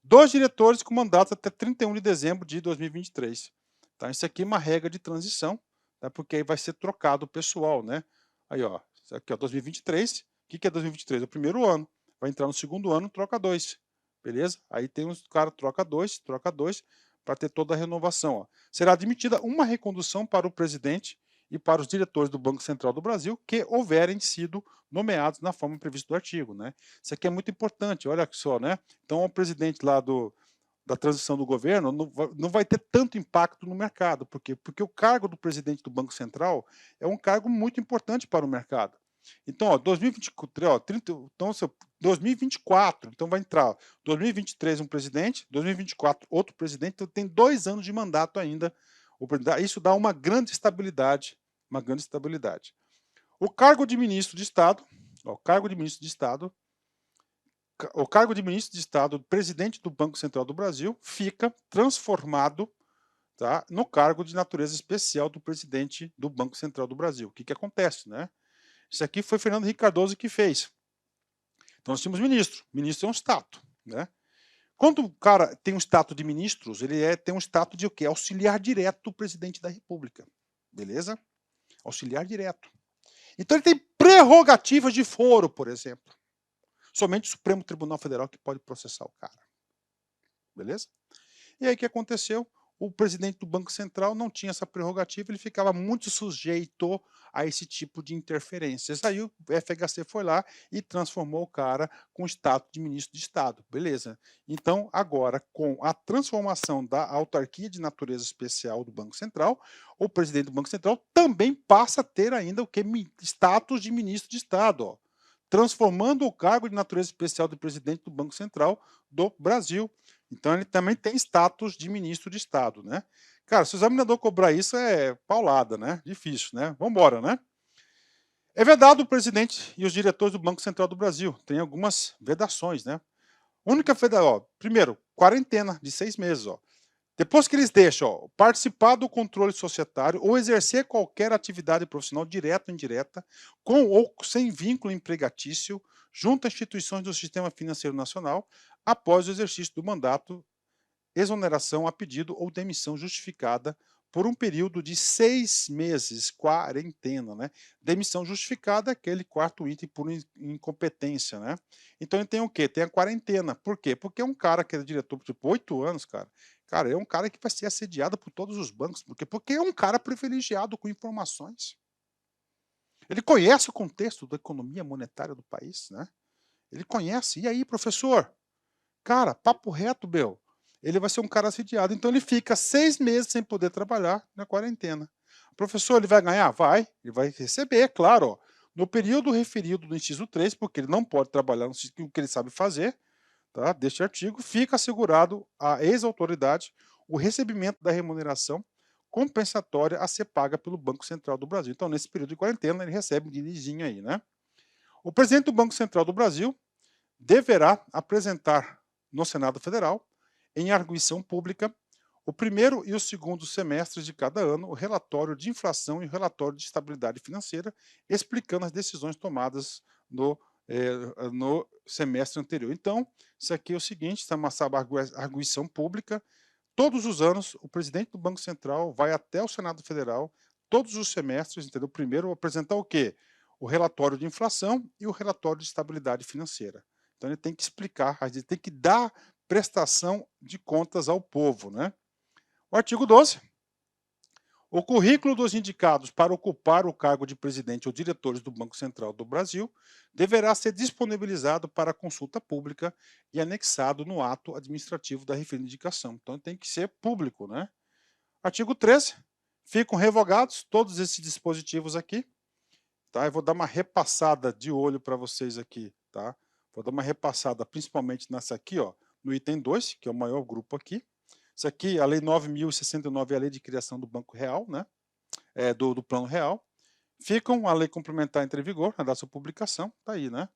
2 diretores com mandato até 31 de dezembro de 2023. Tá? Isso aqui é uma regra de transição, tá? Porque aí vai ser trocado o pessoal, né? Aí, ó, isso aqui é 2023. O que é 2023? É o primeiro ano. Vai entrar no segundo ano, troca 2. Beleza? Aí tem uns cara troca 2, para ter toda a renovação. Ó. Será admitida uma recondução para o presidente e para os diretores do Banco Central do Brasil que houverem sido nomeados na forma prevista do artigo, né? Isso aqui é muito importante, olha só, né? Então, o presidente lá da transição do governo não vai ter tanto impacto no mercado. Por quê? Porque o cargo do presidente do Banco Central é um cargo muito importante para o mercado. Então, ó, 2023, ó, 30, então, 2024, então vai entrar 2023 um presidente, 2024 outro presidente, então tem 2 anos de mandato ainda. Isso dá uma grande estabilidade, O cargo de ministro de Estado, ó, o cargo de ministro de Estado, presidente do Banco Central do Brasil, fica transformado, tá, no cargo de natureza especial do presidente do Banco Central do Brasil. O que acontece, né? Isso aqui foi Fernando Henrique Cardoso que fez. Então nós tínhamos ministro. Ministro é um status, né? Quando o cara tem um status de ministros, ele tem um status de o quê? Auxiliar direto do presidente da República. Beleza? Auxiliar direto. Então ele tem prerrogativas de foro, por exemplo. Somente o Supremo Tribunal Federal que pode processar o cara. Beleza? E aí o que aconteceu? O presidente do Banco Central não tinha essa prerrogativa, ele ficava muito sujeito a esse tipo de interferências. Aí o FHC foi lá e transformou o cara com o status de ministro de Estado. Beleza. Então, agora, com a transformação da autarquia de natureza especial do Banco Central, o presidente do Banco Central também passa a ter ainda o que? Status de ministro de Estado, ó, transformando o cargo de natureza especial do presidente do Banco Central do Brasil. Então ele também tem status de ministro de Estado, né? Cara, se o examinador cobrar isso é paulada, né? Difícil, né? Vamos embora, né? É vedado o presidente e os diretores do Banco Central do Brasil. Tem algumas vedações, né? Única veda, ó, primeiro, quarentena de 6 meses, ó. Depois que eles deixam, ó, participar do controle societário ou exercer qualquer atividade profissional direta ou indireta, com ou sem vínculo empregatício, junto a instituições do Sistema Financeiro Nacional, após o exercício do mandato, exoneração a pedido ou demissão justificada por um período de 6 meses, quarentena, né? Demissão justificada é aquele quarto item por incompetência, né? Então ele tem o quê? Tem a quarentena. Por quê? Porque é um cara que é diretor por tipo 8 anos, cara. Cara, é um cara que vai ser assediado por todos os bancos. Por quê? Porque é um cara privilegiado com informações. Ele conhece o contexto da economia monetária do país, né? Ele conhece. E aí, professor? Cara, papo reto, meu. Ele vai ser um cara assediado. Então ele fica 6 meses sem poder trabalhar na quarentena. Professor, ele vai ganhar? Vai. Ele vai receber, claro. Ó, no período referido no inciso 3, porque ele não pode trabalhar no que ele sabe fazer, tá? Deste artigo, fica assegurado à ex-autoridade o recebimento da remuneração compensatória a ser paga pelo Banco Central do Brasil. Então, nesse período de quarentena, ele recebe um dinheirinho aí, né? O presidente do Banco Central do Brasil deverá apresentar no Senado Federal, em arguição pública, o primeiro e o segundo semestres de cada ano, o relatório de inflação e o relatório de estabilidade financeira, explicando as decisões tomadas no semestre anterior. Então, isso aqui é o seguinte, está uma arguição pública. Todos os anos, o presidente do Banco Central vai até o Senado Federal, todos os semestres, entendeu? Primeiro, apresentar o quê? O relatório de inflação e o relatório de estabilidade financeira. Então, ele tem que explicar, ele tem que dar prestação de contas ao povo, né? O artigo 12. O currículo dos indicados para ocupar o cargo de presidente ou diretores do Banco Central do Brasil deverá ser disponibilizado para consulta pública e anexado no ato administrativo da referida indicação. Então tem que ser público, né? Artigo 13. Ficam revogados todos esses dispositivos aqui, tá? Eu vou dar uma repassada de olho para vocês aqui, tá? Vou dar uma repassada principalmente nessa aqui, ó, no item 2, que é o maior grupo aqui. Isso aqui, a Lei 9.069 é a lei de criação do Banco Real, né? Do Plano Real. Ficam a lei complementar entra em vigor na da sua publicação, tá aí, né?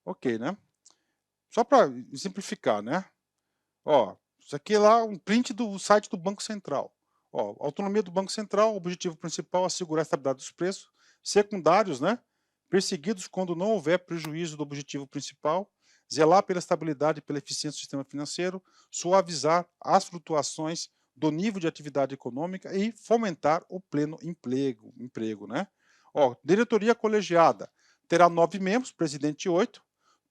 Ok, né? Só para simplificar, né? Ó, isso aqui é lá um print do site do Banco Central. Ó, autonomia do Banco Central, objetivo principal, assegurar a estabilidade dos preços. Secundários, né? Perseguidos quando não houver prejuízo do objetivo principal. Zelar pela estabilidade e pela eficiência do sistema financeiro. Suavizar as flutuações do nível de atividade econômica e fomentar o pleno emprego, né? Ó, diretoria colegiada terá 9 membros, presidente 8,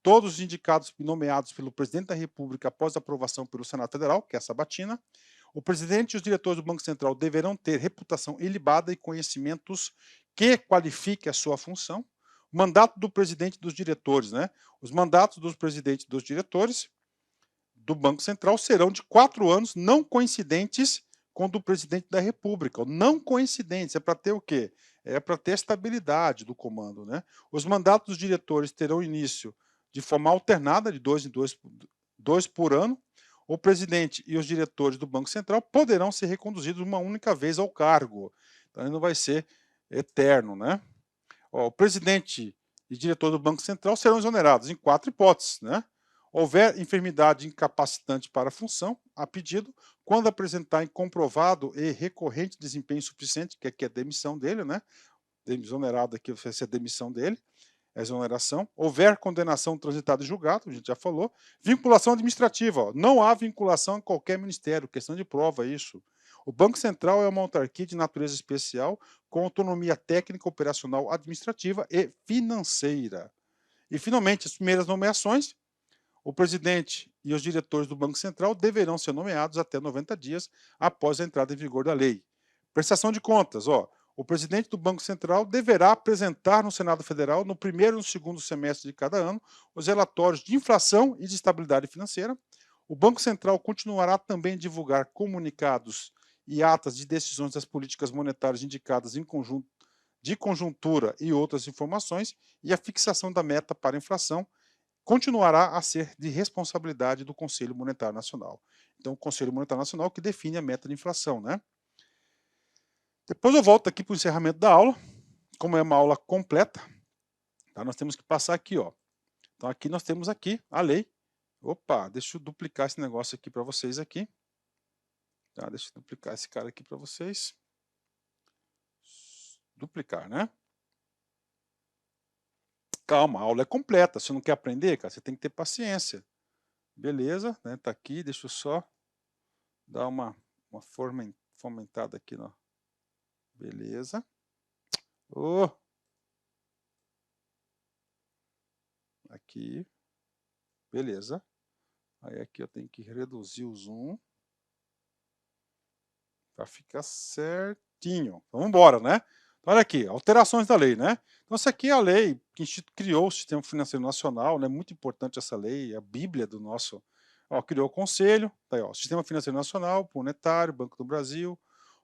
todos os indicados e nomeados pelo presidente da República após aprovação pelo Senado Federal, que é a sabatina. O presidente e os diretores do Banco Central deverão ter reputação ilibada e conhecimentos que qualifiquem a sua função. O mandato do presidente e dos diretores, né? Os mandatos dos presidentes e dos diretores do Banco Central serão de 4 anos, não coincidentes com o do presidente da República. Não coincidentes, é para ter o quê? É para ter a estabilidade do comando, né? Os mandatos dos diretores terão início de forma alternada, de 2 em 2 por ano. O presidente e os diretores do Banco Central poderão ser reconduzidos uma única vez ao cargo. Então, ele não vai ser eterno, né? Ó, o presidente e diretor do Banco Central serão exonerados em 4 hipóteses, né? Houver enfermidade incapacitante para a função, a pedido, quando apresentar em comprovado e recorrente desempenho insuficiente, que aqui é a demissão dele, né? Exonerado aqui vai ser a demissão dele, a exoneração. Houver condenação transitada em julgado, a gente já falou. Vinculação administrativa, ó, não há vinculação em qualquer ministério, questão de prova isso. O Banco Central é uma autarquia de natureza especial, com autonomia técnica, operacional, administrativa e financeira. E, finalmente, as primeiras nomeações. O presidente e os diretores do Banco Central deverão ser nomeados até 90 dias após a entrada em vigor da lei. Prestação de contas, ó. O presidente do Banco Central deverá apresentar no Senado Federal, no primeiro e no segundo semestre de cada ano, os relatórios de inflação e de estabilidade financeira. O Banco Central continuará também a divulgar comunicados e atas de decisões das políticas monetárias indicadas em conjunto de conjuntura e outras informações, e a fixação da meta para a inflação continuará a ser de responsabilidade do Conselho Monetário Nacional. Então, o Conselho Monetário Nacional que define a meta de inflação, né? Depois eu volto aqui para o encerramento da aula, como é uma aula completa, Tá? Nós temos que passar aqui, ó. Então aqui nós temos aqui a lei. Opa, deixa eu duplicar esse negócio aqui para vocês aqui. Tá? Deixa eu duplicar esse cara aqui para vocês. Duplicar, né? Calma, a aula é completa. Se não quer aprender, cara, você tem que ter paciência. Beleza, né? Tá aqui, deixa eu só dar uma fomentada aqui, ó. Beleza. Oh. Aqui. Beleza. Aí aqui eu tenho que reduzir o zoom para ficar certinho. Vamos embora, né? Então, olha aqui, alterações da lei, né? Então, essa aqui é a lei que criou o Sistema Financeiro Nacional, né? Muito importante essa lei, a bíblia do nosso... Ó, criou o Conselho, tá aí, ó, Sistema Financeiro Nacional, Monetário, Banco do Brasil,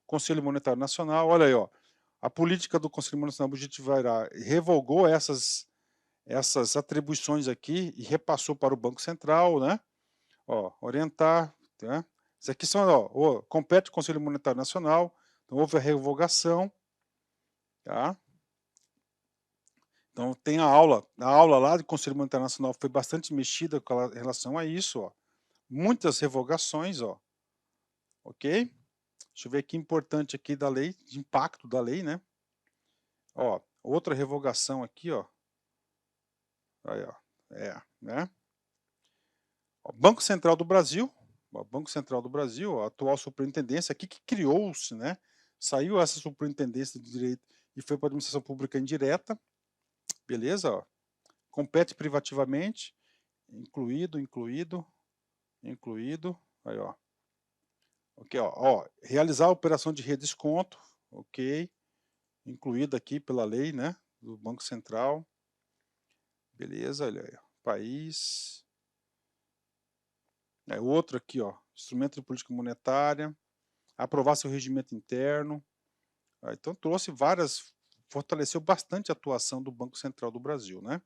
Conselho Monetário Nacional, olha aí, ó, a política do Conselho Monetário Budgetário revogou essas atribuições aqui e repassou para o Banco Central, né? Ó, orientar, né? Isso aqui são, ó, compete o Conselho Monetário Nacional, então houve a revogação, tá? Então tem a aula lá do Conselho Monetário Nacional foi bastante mexida com relação a isso, ó. Muitas revogações, ó. Ok? Deixa eu ver aqui importante aqui da lei, de impacto da lei, né? Ó, outra revogação aqui, ó. Aí, ó. Né? Ó, Banco Central do Brasil, ó, Banco Central do Brasil, a atual superintendência aqui que criou-se, né? Saiu essa superintendência de direito e foi para a administração pública indireta, beleza? Ó. Compete privativamente, incluído, aí ó. Ok, ó, realizar a operação de redesconto, ok, incluída aqui pela lei, né, do Banco Central, beleza, olha aí, ó. País, outro aqui, ó, instrumento de política monetária, aprovar seu regimento interno, então trouxe fortaleceu bastante a atuação do Banco Central do Brasil, né,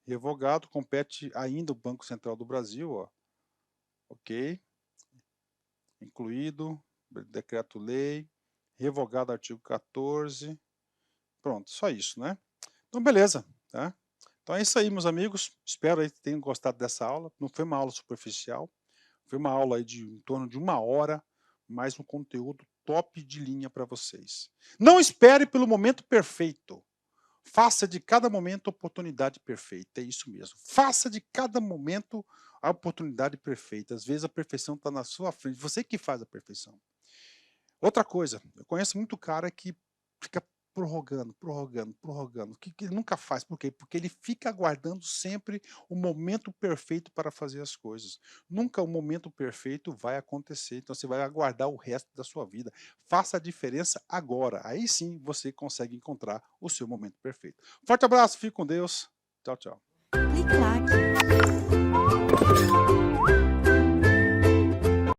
revogado, compete ainda o Banco Central do Brasil, ó, ok, incluído, decreto-lei, revogado artigo 14, pronto, só isso, né? Então, beleza, tá? Então é isso aí, meus amigos, espero aí que tenham gostado dessa aula, não foi uma aula superficial, foi uma aula aí de em torno de 1 hora, mais um conteúdo top de linha para vocês. Não espere pelo momento perfeito, faça de cada momento a oportunidade perfeita, é isso mesmo. Faça de cada momento a oportunidade perfeita. Às vezes a perfeição está na sua frente, você que faz a perfeição. Outra coisa, eu conheço muito cara que fica prorrogando, que ele nunca faz. Por quê? Porque ele fica aguardando sempre o momento perfeito para fazer as coisas. Nunca o momento perfeito vai acontecer, então você vai aguardar o resto da sua vida. Faça a diferença agora, aí sim você consegue encontrar o seu momento perfeito. Forte abraço, fique com Deus. Tchau, tchau. Clique like.